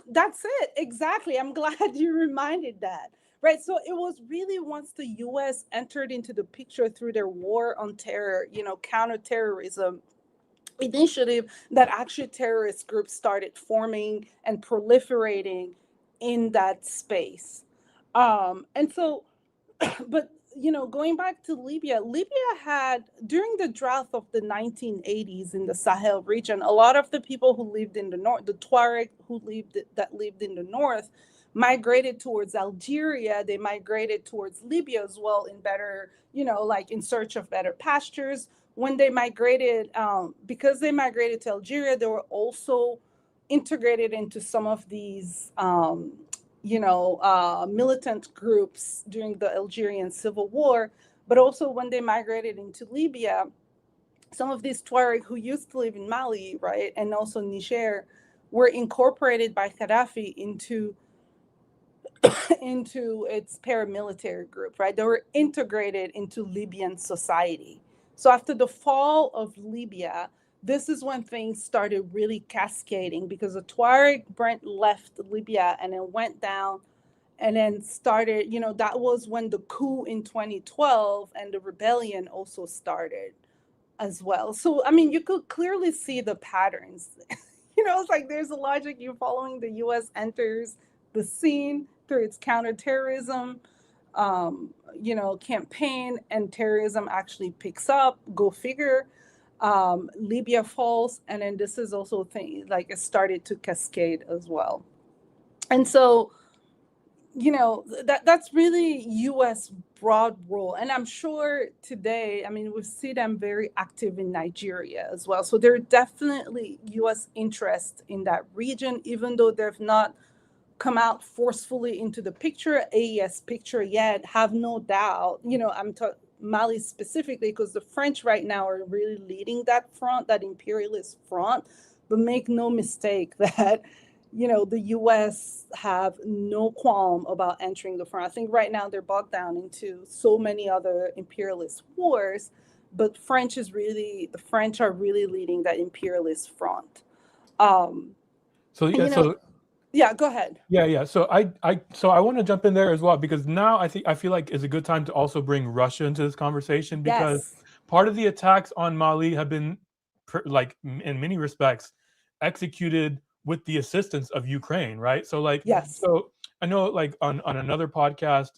that's it exactly. I'm glad you reminded that. Right. So it was really once the U.S. entered into the picture through their war on terror, counterterrorism initiative, that actually terrorist groups started forming and proliferating in that space. And so, but, going back to Libya had, during the drought of the 1980s in the Sahel region, a lot of the people who lived in the north, the Tuareg that lived in the north, migrated towards Algeria. They migrated towards Libya as well in better, in search of better pastures. When they migrated, because they migrated to Algeria, they were also integrated into some of these, militant groups during the Algerian Civil War. But also when they migrated into Libya, some of these Tuareg who used to live in Mali, right, and also Niger, were incorporated by Gaddafi into its paramilitary group, right? They were integrated into Libyan society. So after the fall of Libya, this is when things started really cascading, because the Tuareg left Libya and then went down and then started, that was when the coup in 2012 and the rebellion also started as well. So, I mean, you could clearly see the patterns. It's like there's a logic. You're following, the U.S. enters the scene through its counterterrorism, campaign, and terrorism actually picks up. Go figure. Libya falls, and then this is also it started to cascade as well. And so, that's really U.S. broad role. And I'm sure today, I mean, we see them very active in Nigeria as well. So there's definitely U.S. interest in that region, even though they've not come out forcefully into the picture, AES picture yet. Have no doubt, I'm talking Mali specifically, because the French right now are really leading that front, that imperialist front. But make no mistake that, the U.S. have no qualm about entering the front. I think right now they're bogged down into so many other imperialist wars, but the French are really leading that imperialist front. So Yeah, go ahead. Yeah. So I want to jump in there as well, because now I feel like it's a good time to also bring Russia into this conversation, because Yes. part of the attacks on Mali have been like in many respects executed with the assistance of Ukraine, right? So Yes. so I know like on another podcast,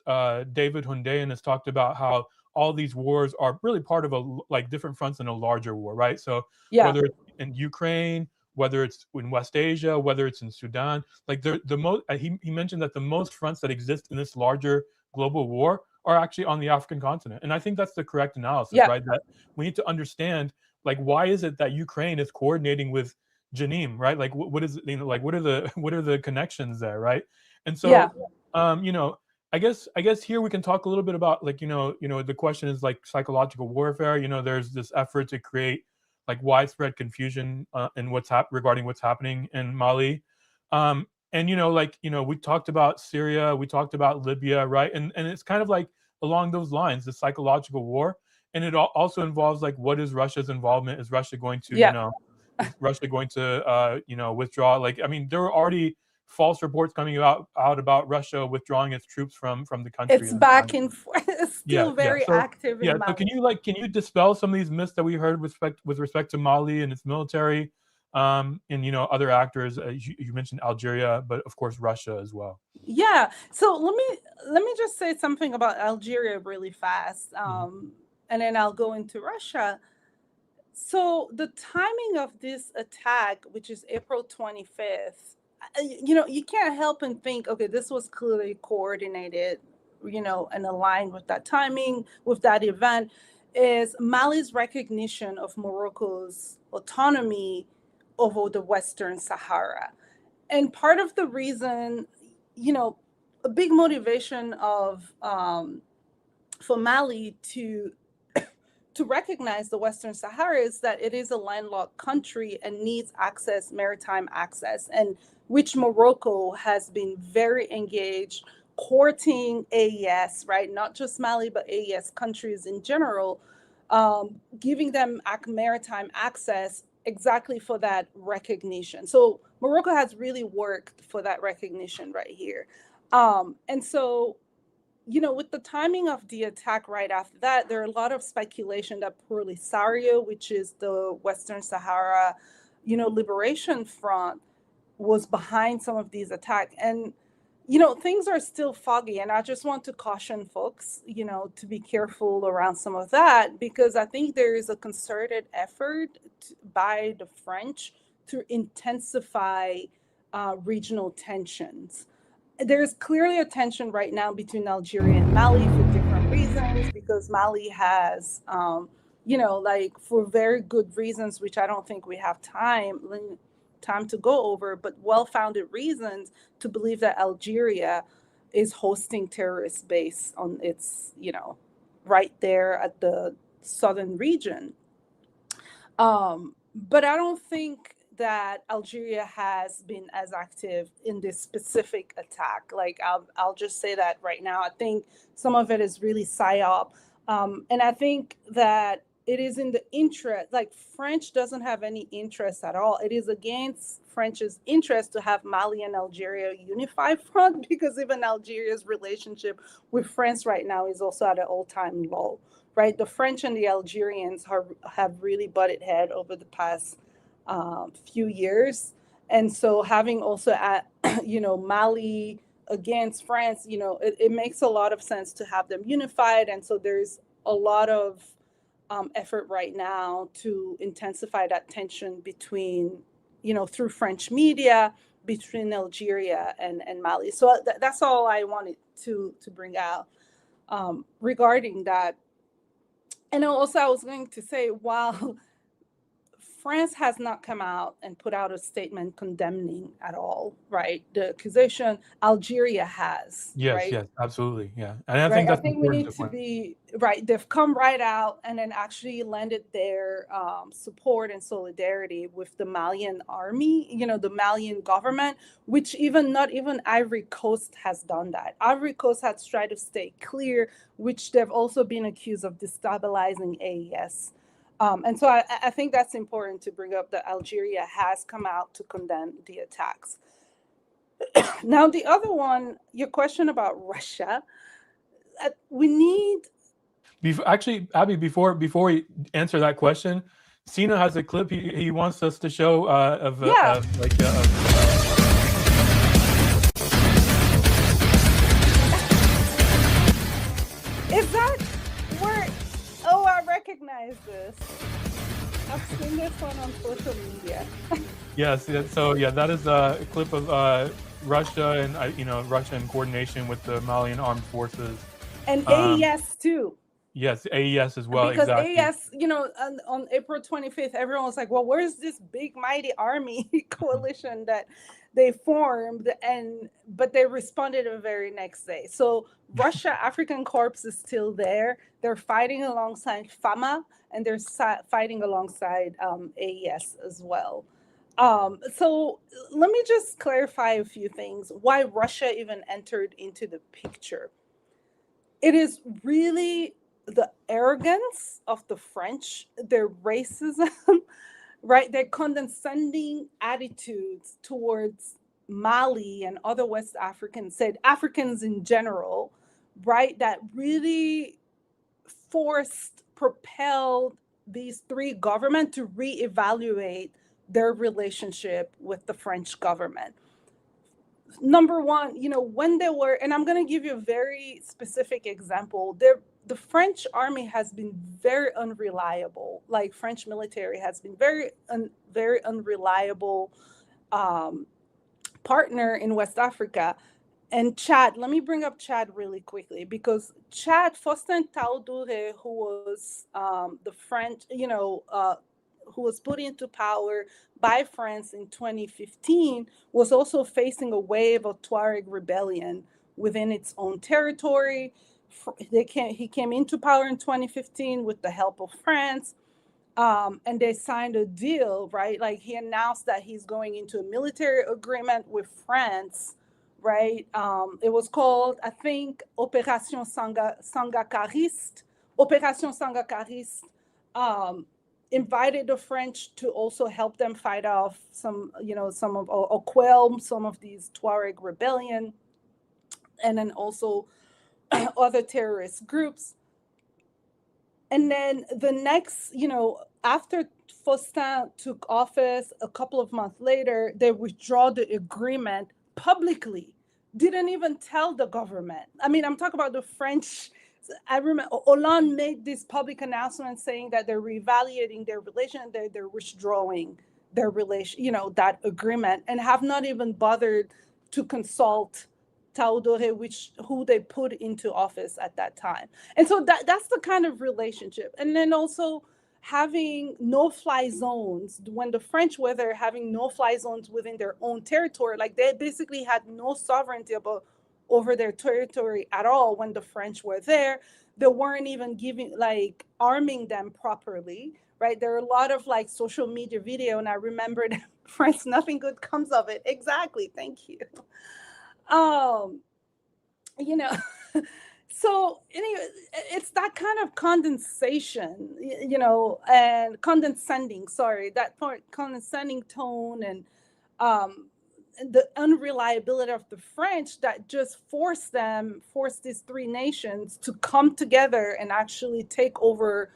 David Hundayan has talked about how all these wars are really part of like different fronts in a larger war, right? So Yeah. whether it's in Ukraine, whether it's in West Asia, whether it's in Sudan, like the most he mentioned that the most fronts that exist in this larger global war are actually on the African continent. And I think that's the correct analysis, Yeah. right? That we need to understand, like, why is it that Ukraine is coordinating with Janim, right? Like what is, like what are the connections there, right? And Yeah. so I guess here we can talk a little bit about, like, the question is like psychological warfare. There's this effort to create like widespread confusion in regarding what's happening in Mali. And we talked about Syria, we talked about Libya, right? And it's kind of like along those lines, the psychological war. And it also involves, like, what is Russia's involvement? Is Russia going to, Yeah. withdraw? Like, I mean, there were already false reports coming out about Russia withdrawing its troops from the country It's in the back time. and forth. It's Yeah, still yeah. very So active yeah, in so Mali. can you dispel some of these myths that we heard with respect to Mali and its military, and other actors? You mentioned Algeria, but of course Russia as well. Yeah. So let me just say something about Algeria really fast, Mhm. and then I'll go into Russia. So the timing of this attack, which is April 25th, you can't help and think, okay, this was clearly coordinated, and aligned with that timing, with that event, is Mali's recognition of Morocco's autonomy over the Western Sahara. And part of the reason, you know, a big motivation of for Mali to recognize the Western Sahara is that it is a landlocked country and needs access, maritime access, and which Morocco has been very engaged courting AES, right? Not just Mali, but AES countries in general, giving them maritime access exactly for that recognition. So Morocco has really worked for that recognition right here. And so with the timing of the attack right after that, there are a lot of speculation that Polisario, which is the Western Sahara, Liberation Front, was behind some of these attacks. And, things are still foggy. And I just want to caution folks, to be careful around some of that, because I think there is a concerted effort by the French to intensify regional tensions. There's clearly a tension right now between Algeria and Mali for different reasons, because Mali has, like, for very good reasons, which I don't think we have time to go over, but well-founded reasons to believe that Algeria is hosting terrorist base on its, right there at the southern region. But I don't think that Algeria has been as active in this specific attack. Like, I'll just say that right now. I think some of it is really psyop, and I think that it is in the interest. Like, French doesn't have any interest at all. It is against French's interest to have Mali and Algeria unified front, because even Algeria's relationship with France right now is also at an all-time low. Right, the French and the Algerians have really butted head over the past few years, and so having also Mali against France, it makes a lot of sense to have them unified, and so there's a lot of effort right now to intensify that tension between, through French media, between Algeria and Mali. So that's all I wanted to bring out regarding that. And also, I was going to say, while France has not come out and put out a statement condemning at all, right, the accusation, Algeria has, Yes, right? yes, absolutely, yeah, and I Right. think I that's think we important need to to point. be right. They've come right out and then actually lended their support and solidarity with the Malian army, the Malian government, which not even Ivory Coast has done that. Ivory Coast has tried to stay clear, which they've also been accused of destabilizing AES. And so I think that's important to bring up, that Algeria has come out to condemn the attacks. Now, the other one, your question about Russia, we need. Actually, Abby, before we answer that question, Sene has a clip he wants us to show Yeah. Is that where? Oh, I recognize this. I've seen this one on social media. Yes. So yeah, that is a clip of Russia and Russia in coordination with the Malian armed forces And AES too. Yes, AES as well. Because Exactly. AES, on April 25th, everyone was like, well, where's this big mighty army coalition that they formed? But they responded the very next day. So Russia African Corps is still there. They're fighting alongside FAMA, and they're fighting alongside AES as well. So let me just clarify a few things. Why Russia even entered into the picture. It is really the arrogance of the French, their racism, right? Their condescending attitudes towards Mali and other West Africans, said Africans in general, right? That really propelled these three governments to reevaluate their relationship with the French government. Number one, when they were, and I'm going to give you a very specific example. The French army has been very unreliable. Like French military has been very unreliable partner in West Africa. And Chad, let me bring up Chad really quickly, because Chad, Faustin Théodore, who was the French, who was put into power by France in 2015, was also facing a wave of Tuareg rebellion within its own territory. He came into power in 2015 with the help of France, and they signed a deal, right? Like he announced that he's going into a military agreement with France, right? It was called, I think, Opération Sangakariste. Opération Sangakariste invited the French to also help them fight off or quell some of these Tuareg rebellion, and then also other terrorist groups. And then the next, after Faustin took office, a couple of months later, they withdraw the agreement publicly. Didn't even tell the government. I mean, I'm talking about the French. I remember Hollande made this public announcement saying that they're reevaluating their relation, they're withdrawing their relation, that agreement, and have not even bothered to consult Théodore, who they put into office at that time. And so that's the kind of relationship. And then also having no-fly zones. When the French were there, having no-fly zones within their own territory, like they basically had no sovereignty over their territory at all when the French were there. They weren't even arming them properly, right? There are a lot of social media video, and I remember that France, nothing good comes of it. Exactly. Thank you. So anyway, it's that kind of condensation, and condescending, that part, condescending tone, and the unreliability of the French that just forced these three nations to come together and actually take over,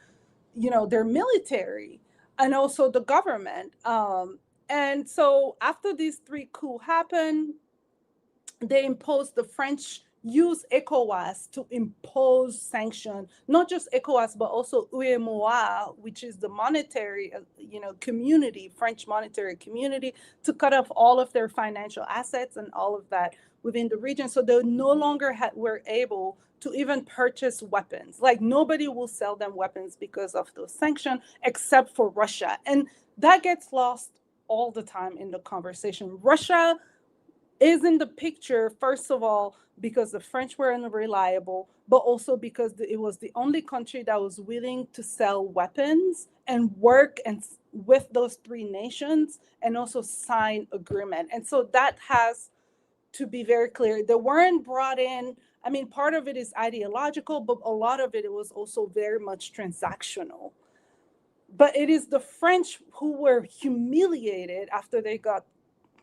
their military and also the government. And so after these three coups happened, the French used ECOWAS to impose sanctions, not just ECOWAS, but also UEMOA, which is the monetary, community, French monetary community, to cut off all of their financial assets and all of that within the region. So they no longer were able to even purchase weapons. Like nobody will sell them weapons because of those sanctions, except for Russia. And that gets lost all the time in the conversation. Russia is in the picture, first of all, because the French were unreliable, but also because it was the only country that was willing to sell weapons and work with those three nations and also sign agreement. And so that has to be very clear. They weren't brought in. I mean, part of it is ideological, but a lot of it was also very much transactional. But it is the French who were humiliated after they got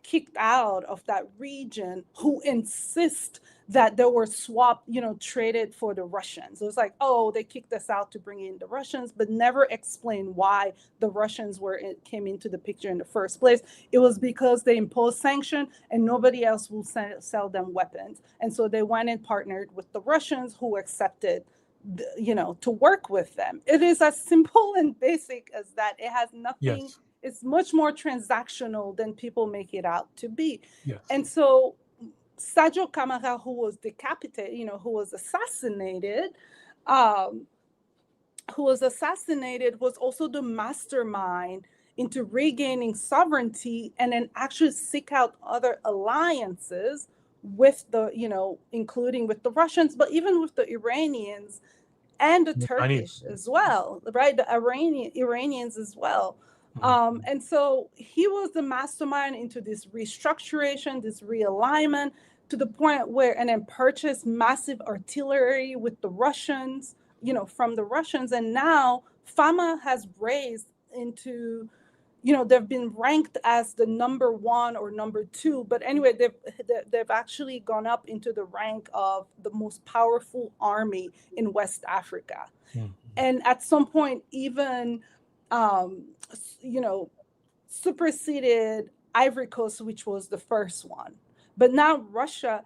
kicked out of that region who insist that they were swapped, traded for the Russians. It was like, oh, they kicked us out to bring in the Russians, but never explained why the Russians came into the picture in the first place. It was because they imposed sanction and nobody else will sell them weapons. And so they went and partnered with the Russians who accepted to work with them. It is as simple and basic as that. It has nothing. Yes. It's much more transactional than people make it out to be. Yes. And so Sadio Camara, who was decapitated, who was assassinated, was also the mastermind into regaining sovereignty and then actually seek out other alliances with the, including with the Russians, but even with the Iranians and the Turkish as well, right? The Iranians as well. And so he was the mastermind into this restructuration, this realignment, to the point where, and then purchased massive artillery with the Russians, from the Russians. And now FAMA has raised into, they've been ranked as the number 1 or number 2, but anyway, they've actually gone up into the rank of the most powerful army in West Africa. And at some point, even, superseded Ivory Coast, which was the first one. But now Russia,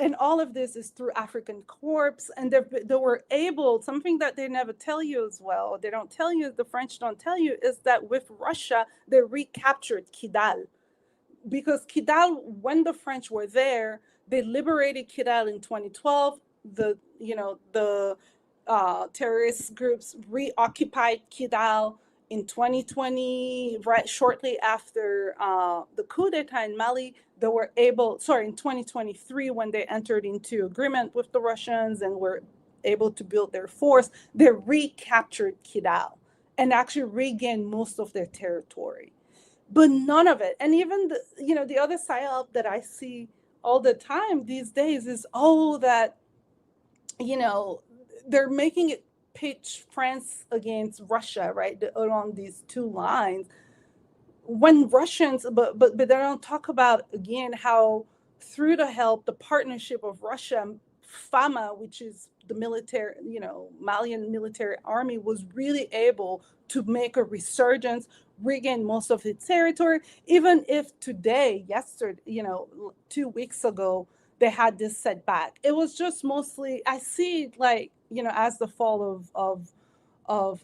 and all of this is through African Corps, and they were able, something that they never tell you as well, they don't tell you, the French don't tell you, is that with Russia, they recaptured Kidal. Because Kidal, when the French were there, they liberated Kidal in 2012. The terrorist groups reoccupied Kidal in 2020, right shortly after the coup d'etat in Mali. They were able, in 2023, when they entered into agreement with the Russians and were able to build their force, they recaptured Kidal and actually regained most of their territory. But none of it, and even the other Sahel that I see all the time these days is, that, they're making it pitch France against Russia, right, along these two lines. When Russians, but they don't talk about, again, how through the help, the partnership of Russia, FAMA, which is the military, Malian military army, was really able to make a resurgence, regain most of its territory, even if yesterday, 2 weeks ago, they had this setback. It was just mostly, I see it like, as the fall of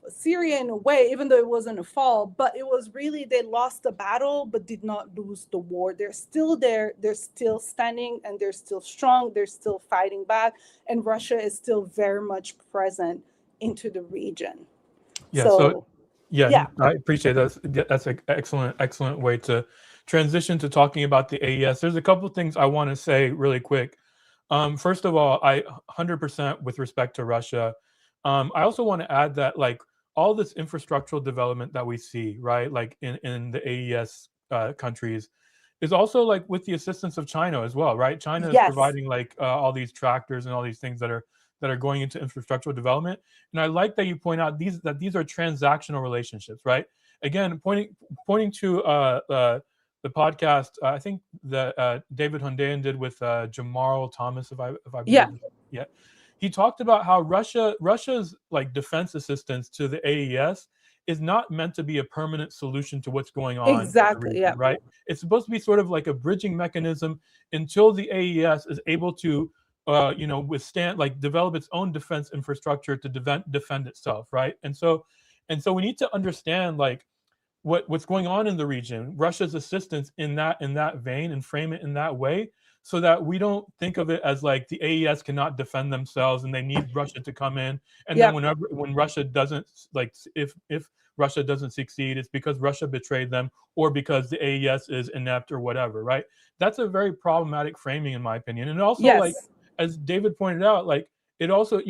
Syria in a way, even though it wasn't a fall, but it was really, they lost the battle, but did not lose the war. They're still there. They're still standing and they're still strong. They're still fighting back. And Russia is still very much present into the region. Yeah. I appreciate that. That's an excellent way to transition to talking about the AES. There's a couple of things I want to say really quick. First of all, I 100% with respect to Russia. I also want to add that, like, all this infrastructural development that we see, right, like in the AES countries, is also like with the assistance of China as well, right? China is providing like all these tractors and all these things that are going into infrastructural development. And I like that you point out these are transactional relationships, right? Again, pointing to the podcast, I think that David Hundayan did with Jamal Thomas, if I believe. Yeah. He talked about how Russia's like defense assistance to the AES is not meant to be a permanent solution to what's going on. Exactly. In the region, right. It's supposed to be sort of like a bridging mechanism until the AES is able to, withstand, like, develop its own defense infrastructure to defend itself, right? And so we need to understand like what's going on in the region, Russia's assistance in that vein, and frame it in that way, so that we don't think of it as like the AES cannot defend themselves and they need Russia to come in. And then when Russia doesn't, like, if Russia doesn't succeed, it's because Russia betrayed them or because the AES is inept or whatever, right? That's a very problematic framing, in my opinion. And also, like, as David pointed out, like, it also,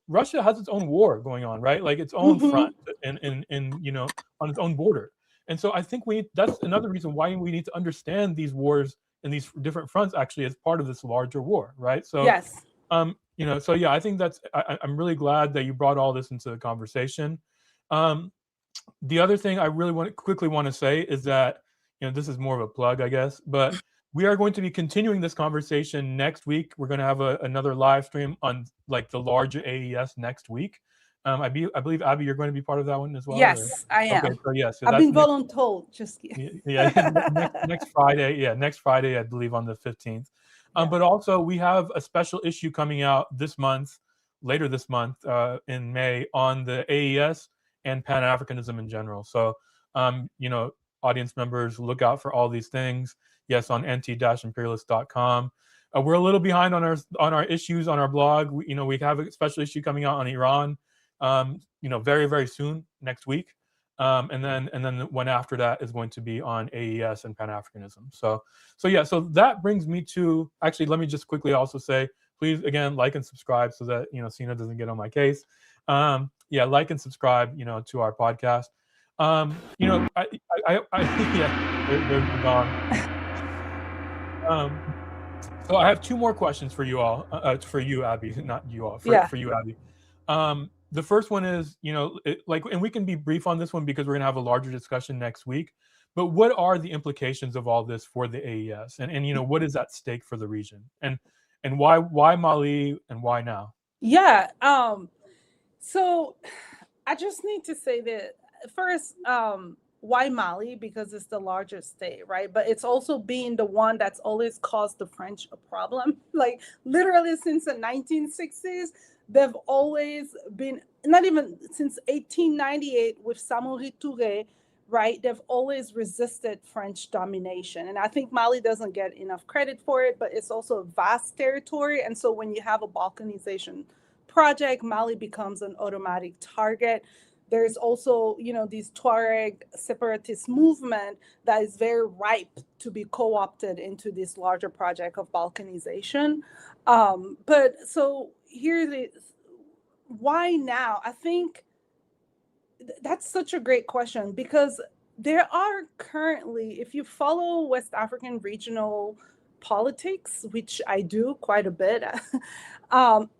Russia has its own war going on, right? Like its own front and on its own border. And so I think that's another reason why we need to understand these wars and these different fronts actually as part of this larger war, right? So, I think I'm really glad that you brought all this into the conversation. The other thing I really quickly want to say is that, this is more of a plug, I guess. But we are going to be continuing this conversation next week. We're going to have another live stream on like the larger AES next week. I believe Abby, you're going to be part of that one as well. Yes, I am. Okay, so yeah, so I've that's been voluntold. Just kidding. next Friday. Yeah, next Friday, I believe on the 15th. Yeah. But also we have a special issue coming out later this month in May on the AES and Pan-Africanism in general. So, audience members, look out for all these things. Yes, on nt-imperialist.com. We're a little behind on our issues on our blog. We have a special issue coming out on Iran, very, very soon, next week. And then the one after that is going to be on AES and Pan-Africanism. So that brings me to, actually, let me just quickly also say, please, again, like and subscribe so that, Sene doesn't get on my case. Like and subscribe, to our podcast. They're gone. So I have two more questions for you all, for you, Abby, not you all, for you, Abby. The first one is, and we can be brief on this one because we're going to have a larger discussion next week. But what are the implications of all this for the AES, and what is at stake for the region, and why Mali and why now? Yeah. So I just need to say that first, why Mali? Because it's the largest state, right? But it's also being the one that's always caused the French a problem. Like literally since the 1960s, they've always been, not even since 1898 with Samori Touré, right? They've always resisted French domination. And I think Mali doesn't get enough credit for it, but it's also a vast territory. And so when you have a balkanization project, Mali becomes an automatic target. There's also, these Tuareg separatist movement that is very ripe to be co-opted into this larger project of balkanization. But so here's it. Why now? I think that's such a great question because there are currently, if you follow West African regional politics, which I do quite a bit,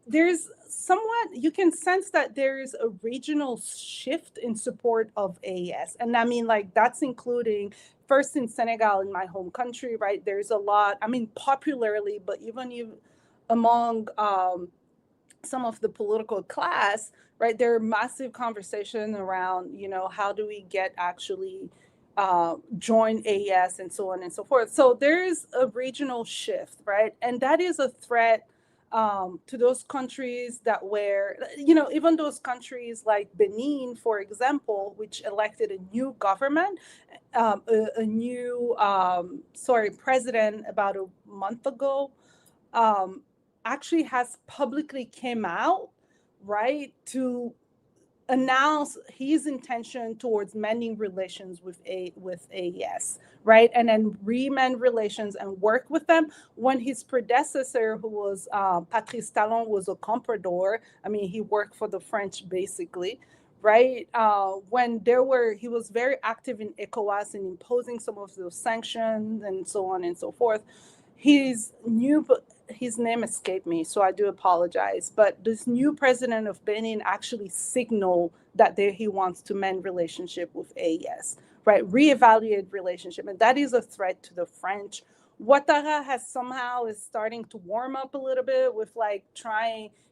there's somewhat, you can sense that there's a regional shift in support of AES. And I mean, like, that's including first in Senegal, in my home country, right? There's a lot, I mean, popularly, but even among some of the political class, right, there are massive conversations around, how do we get actually join AES and so on and so forth. So there's a regional shift, right? And that is a threat to those countries that were, even those countries like Benin, for example, which elected a new government, a new, president about a month ago, actually has publicly came out, right, to announce his intention towards mending relations with AES, right? And then remend relations and work with them. When his predecessor, who was Patrice Talon, was a comprador, I mean, he worked for the French basically, right? He was very active in ECOWAS and imposing some of those sanctions and so on and so forth. His name escaped me, so I do apologize. But this new president of Benin actually signaled that he wants to mend relationship with AES, right? Reevaluate relationship. And that is a threat to the French. Ouattara is starting to warm up a little bit with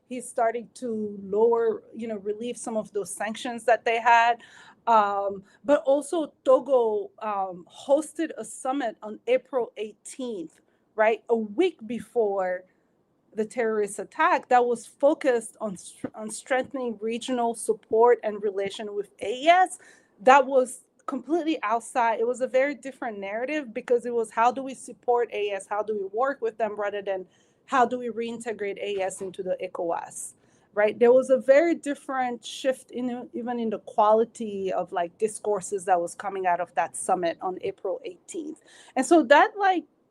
he's starting to lower, relieve some of those sanctions that they had. But also Togo hosted a summit on April 18th, right, a week before the terrorist attack, that was focused on strengthening regional support and relation with AES. That was completely outside. It was a very different narrative because it was, how do we support AES? How do we work with them, rather than how do we reintegrate AES into the ECOWAS, right? There was a very different shift even in the quality of discourses that was coming out of that summit on April 18th. And so that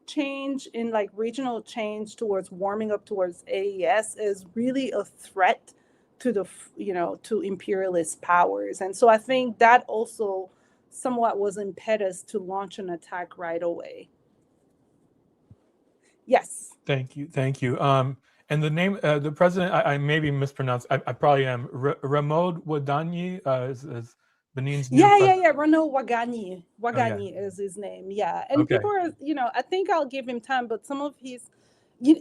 change in regional change towards warming up towards AES is really a threat to to imperialist powers. And so I think that also somewhat was impetus to launch an attack right away. Yes. Thank you. And the name, the president, I maybe mispronounced, I probably am, Ramoud Wadanyi is Benin's new president. Renaud Wagani. Oh yeah. Wagani is his name. Yeah. And Okay. people are, I think I'll give him time, but some of his, you,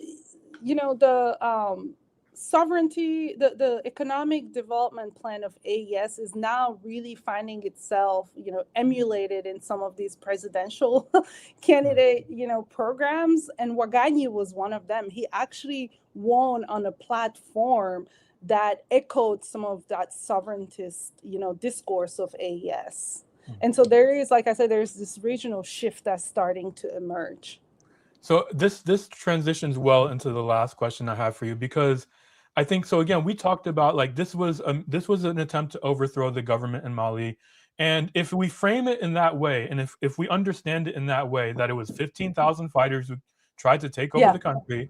the sovereignty, the economic development plan of AES is now really finding itself, emulated in some of these presidential candidate, programs. And Wagani was one of them. He actually won on a platform that echoed some of that sovereigntist, discourse of AES. And so there is, like I said, there's this regional shift that's starting to emerge. So this transitions well into the last question I have for you, because I think so. Again, we talked about like this was an attempt to overthrow the government in Mali, and if we frame it in that way, and if we understand it in that way, that it was 15,000 fighters who tried to take over the country.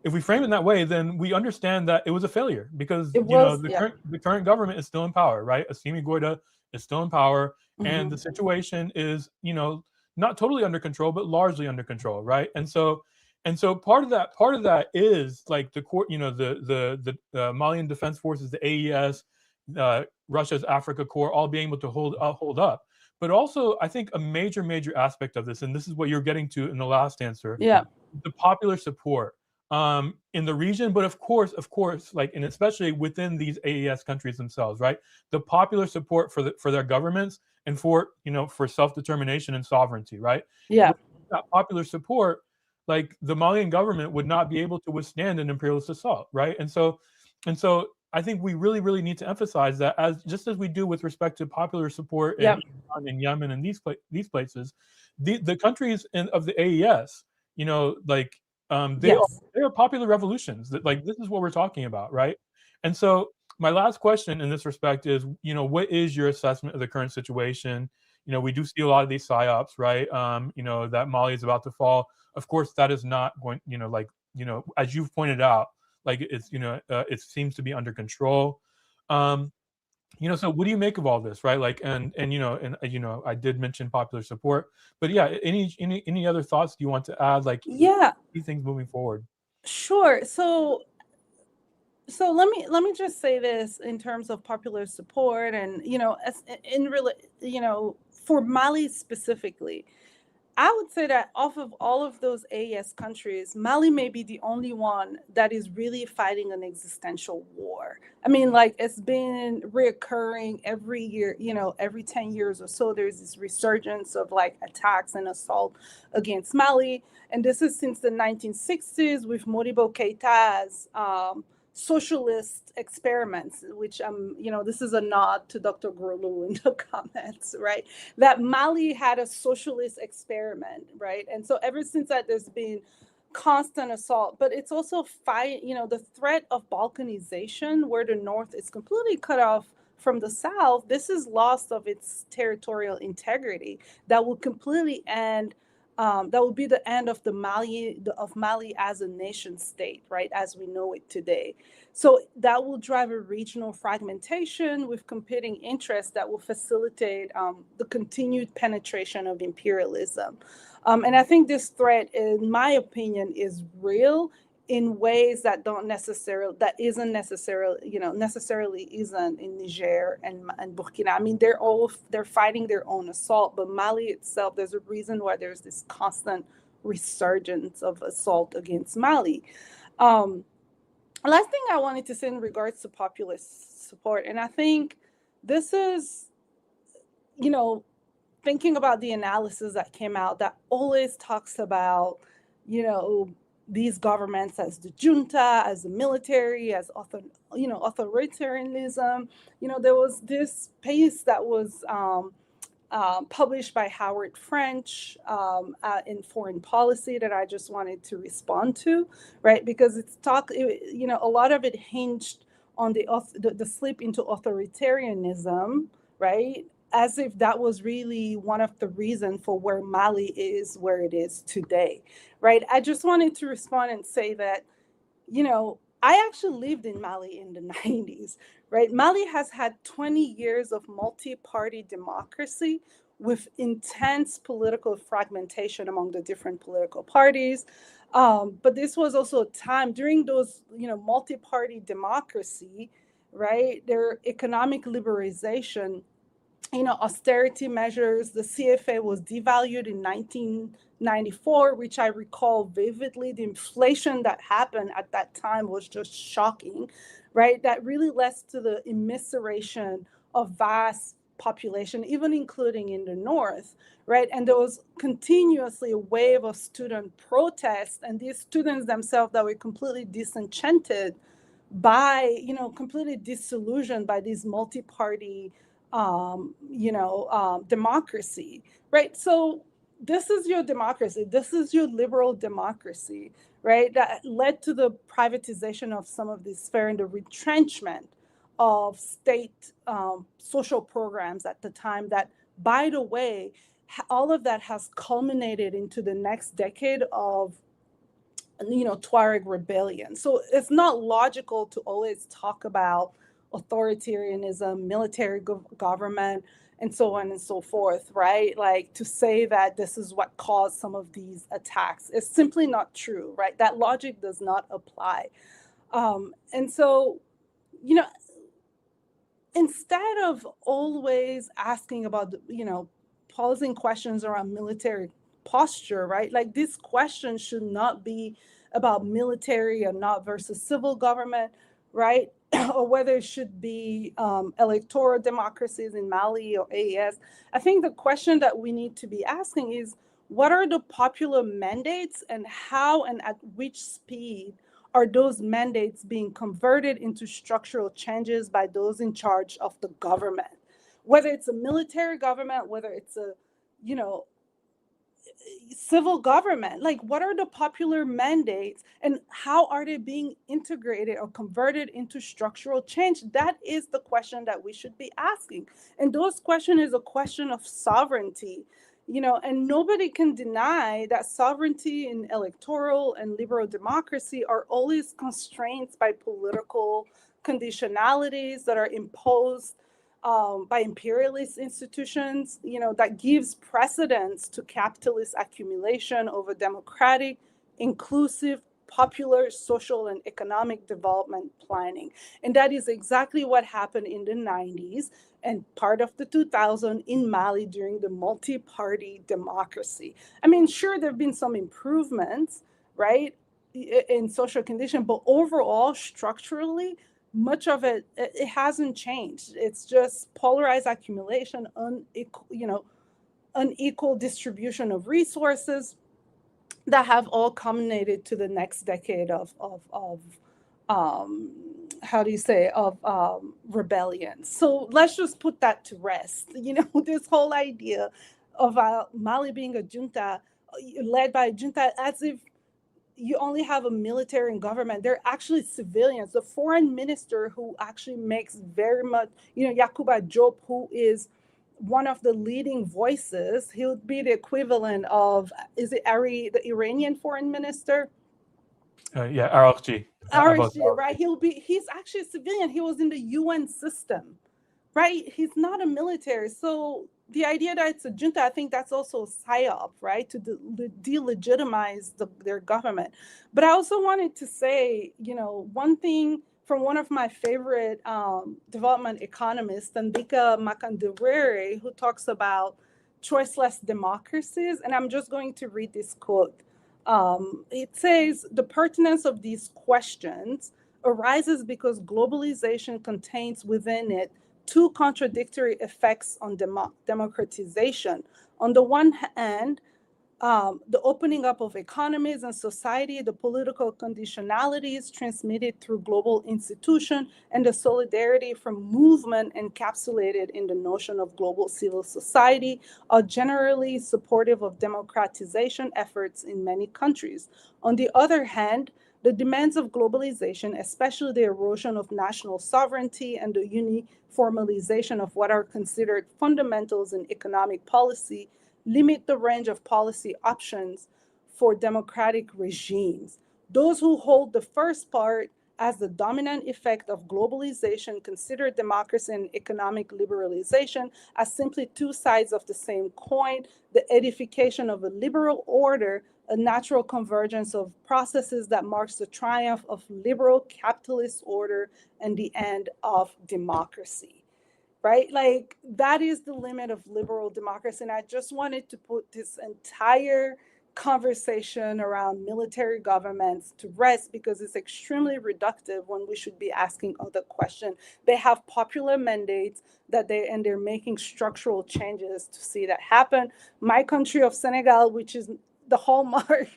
If we frame it that way, then we understand that it was a failure, because the current government is still in power, right? Assimi Goïta is still in power, and the situation is not totally under control, but largely under control, right? And so part of that is like the court, the Malian Defense Forces, the AES, Russia's Africa Corps, all being able to hold up. But also, I think a major aspect of this, and this is what you're getting to in the last answer, the popular support in the region, but of course, like, and especially within these AES countries themselves, right? The popular support for their governments and for self-determination and sovereignty, right? Yeah. With that popular support, like the Malian government would not be able to withstand an imperialist assault, right? And so I think we really need to emphasize that, just as we do with respect to popular support in Iran and Yemen and these places, the countries of the AES, they are popular revolutions. Like, this is what we're talking about, right? And so my last question in this respect is, what is your assessment of the current situation? We do see a lot of these psyops, right? That Mali is about to fall. Of course, that is not going, as you've pointed out, like it's, it seems to be under control. So what do you make of all this, right? Like, and I did mention popular support, but yeah, any other thoughts do you want to add? Like, key things moving forward. Sure. So let me just say this in terms of popular support, and for Mali specifically, I would say that off of all of those AES countries, Mali may be the only one that is really fighting an existential war. I mean, like, it's been reoccurring every year, every 10 years or so, there's this resurgence of like attacks and assault against Mali. And this is since the 1960s with Modibo Keita's socialist experiments, which this is a nod to Dr. Grolu in the comments, right? That Mali had a socialist experiment, right? And so ever since that, there's been constant assault, but it's also the threat of balkanization, where the north is completely cut off from the south. This is loss of its territorial integrity that will completely end. That would be the end of Mali as a nation state, right, as we know it today. So that will drive a regional fragmentation with competing interests that will facilitate the continued penetration of imperialism. And I think this threat, in my opinion, is real in ways that isn't necessarily in Niger and Burkina. I mean, they're fighting their own assault, but Mali itself, there's a reason why there's this constant resurgence of assault against Mali. Last thing I wanted to say in regards to populist support, and I think this is, thinking about the analysis that came out that always talks about, these governments as the junta, as the military, as authoritarianism. There was this piece that was published by Howard French in Foreign Policy that I just wanted to respond to, right? Because a lot of it hinged on the slip into authoritarianism, right? As if that was really one of the reasons for where Mali is where it is today, right? I just wanted to respond and say that, I actually lived in Mali in the 90s, right? Mali has had 20 years of multi-party democracy with intense political fragmentation among the different political parties. But this was also a time during those, multi-party democracy, right? Their economic liberalization austerity measures. The CFA was devalued in 1994, which I recall vividly. The inflation that happened at that time was just shocking, right? That really led to the immiseration of vast population, even including in the North, right? And there was continuously a wave of student protests, and these students themselves that were completely disenchanted by, completely disillusioned by this multi-party democracy, right? So this is your democracy. This is your liberal democracy, right? That led to the privatization of some of this sphere and the retrenchment of state social programs at the time that, by the way, all of that has culminated into the next decade of Tuareg rebellion. So it's not logical to always talk about authoritarianism, military government, and so on and so forth, right? Like to say that this is what caused some of these attacks is simply not true, right? That logic does not apply. And so, instead of always asking about, posing questions around military posture, right? Like this question should not be about military or not versus civil government, right? Or whether it should be electoral democracies in Mali or AES. I think the question that we need to be asking is, what are the popular mandates and how and at which speed are those mandates being converted into structural changes by those in charge of the government? Whether it's a military government, whether it's a, civil government, like what are the popular mandates and how are they being integrated or converted into structural change? That is the question that we should be asking. And those question is a question of sovereignty, and nobody can deny that sovereignty in electoral and liberal democracy are always constrained by political conditionalities that are imposed by imperialist institutions, that gives precedence to capitalist accumulation over democratic, inclusive, popular, social, and economic development planning. And that is exactly what happened in the 90s and part of the 2000s in Mali during the multi-party democracy. I mean, sure, there have been some improvements, right, in social condition, but overall, structurally, much of it hasn't changed. It's just polarized accumulation, unequal distribution of resources that have all culminated to the next decade of rebellion. So let's just put that to rest. This whole idea of Mali being a junta, led by a junta, as if you only have a military and government. They're actually civilians. The foreign minister who actually makes very much, Yakuba Diop, who is one of the leading voices, he would be the equivalent of, is it Ari, the Iranian foreign minister? Yeah, RLG. RLG, right? He's actually a civilian. He was in the UN system, right? He's not a military. So the idea that it's a junta, I think that's also a psyop, right? To delegitimize their government. But I also wanted to say, one thing from one of my favorite development economists, Tandika Makandawere, who talks about choiceless democracies. And I'm just going to read this quote. It says, the pertinence of these questions arises because globalization contains within it two contradictory effects on democratization. On the one hand, the opening up of economies and society, the political conditionalities transmitted through global institution, and the solidarity from movement encapsulated in the notion of global civil society are generally supportive of democratization efforts in many countries. On the other hand, the demands of globalization, especially the erosion of national sovereignty and the uniformization of what are considered fundamentals in economic policy, limit the range of policy options for democratic regimes. Those who hold the first part as the dominant effect of globalization consider democracy and economic liberalization as simply two sides of the same coin, the edification of a liberal order, a natural convergence of processes that marks the triumph of liberal capitalist order and the end of democracy. right? Like that is the limit of liberal democracy. And I just wanted to put this entire conversation around military governments to rest because it's extremely reductive when we should be asking other questions. They have popular mandates and they're making structural changes to see that happen. My country of Senegal, which is the hallmark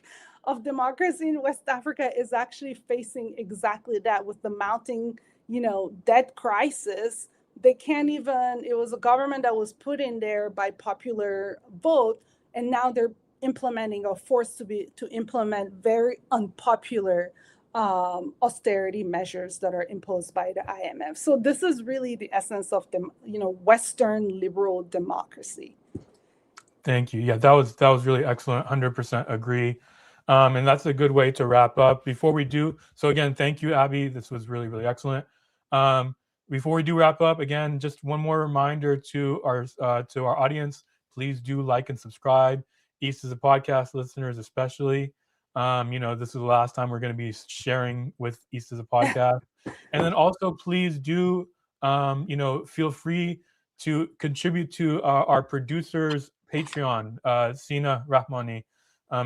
of democracy in West Africa, is actually facing exactly that with the mounting, debt crisis. They can't even, it was a government that was put in there by popular vote, and now they're implementing or forced to implement very unpopular austerity measures that are imposed by the IMF. So this is really the essence of the Western liberal democracy. Thank you. Yeah, that was really excellent. 100% agree. And that's a good way to wrap up. Before we do, so again, thank you, Abby. This was really, really excellent. Before we do wrap up, again, just one more reminder to our audience: please do like and subscribe. East is a podcast listeners, especially. This is the last time we're going to be sharing with East is a podcast. And then also, please do, feel free to contribute to our producers' Patreon, Sene Rahmani.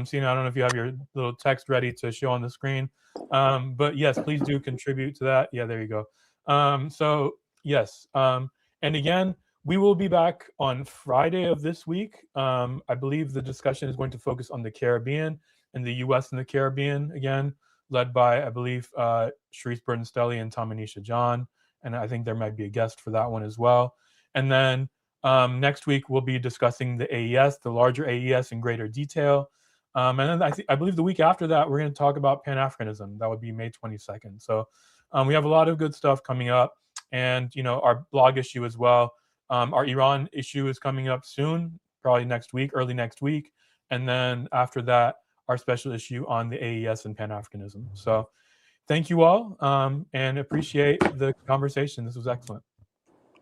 Sene, I don't know if you have your little text ready to show on the screen, but yes, please do contribute to that. Yeah, there you go. So yes, and again, we will be back on Friday of this week. I believe the discussion is going to focus on the Caribbean and the U.S. and the Caribbean again, led by, I believe, Sharice Burton-Stelly and Tamanisha John, and I think there might be a guest for that one as well. And then next week, we'll be discussing the AES, the larger AES in greater detail. And then I believe the week after that, we're going to talk about Pan-Africanism. That would be May 22nd. So we have a lot of good stuff coming up. And, our blog issue as well. Our Iran issue is coming up soon, probably next week, early next week. And then after that, our special issue on the AES and Pan-Africanism. So thank you all and appreciate the conversation. This was excellent.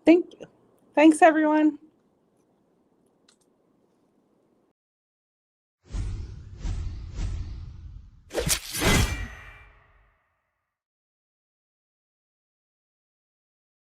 Thank you. Thanks, everyone.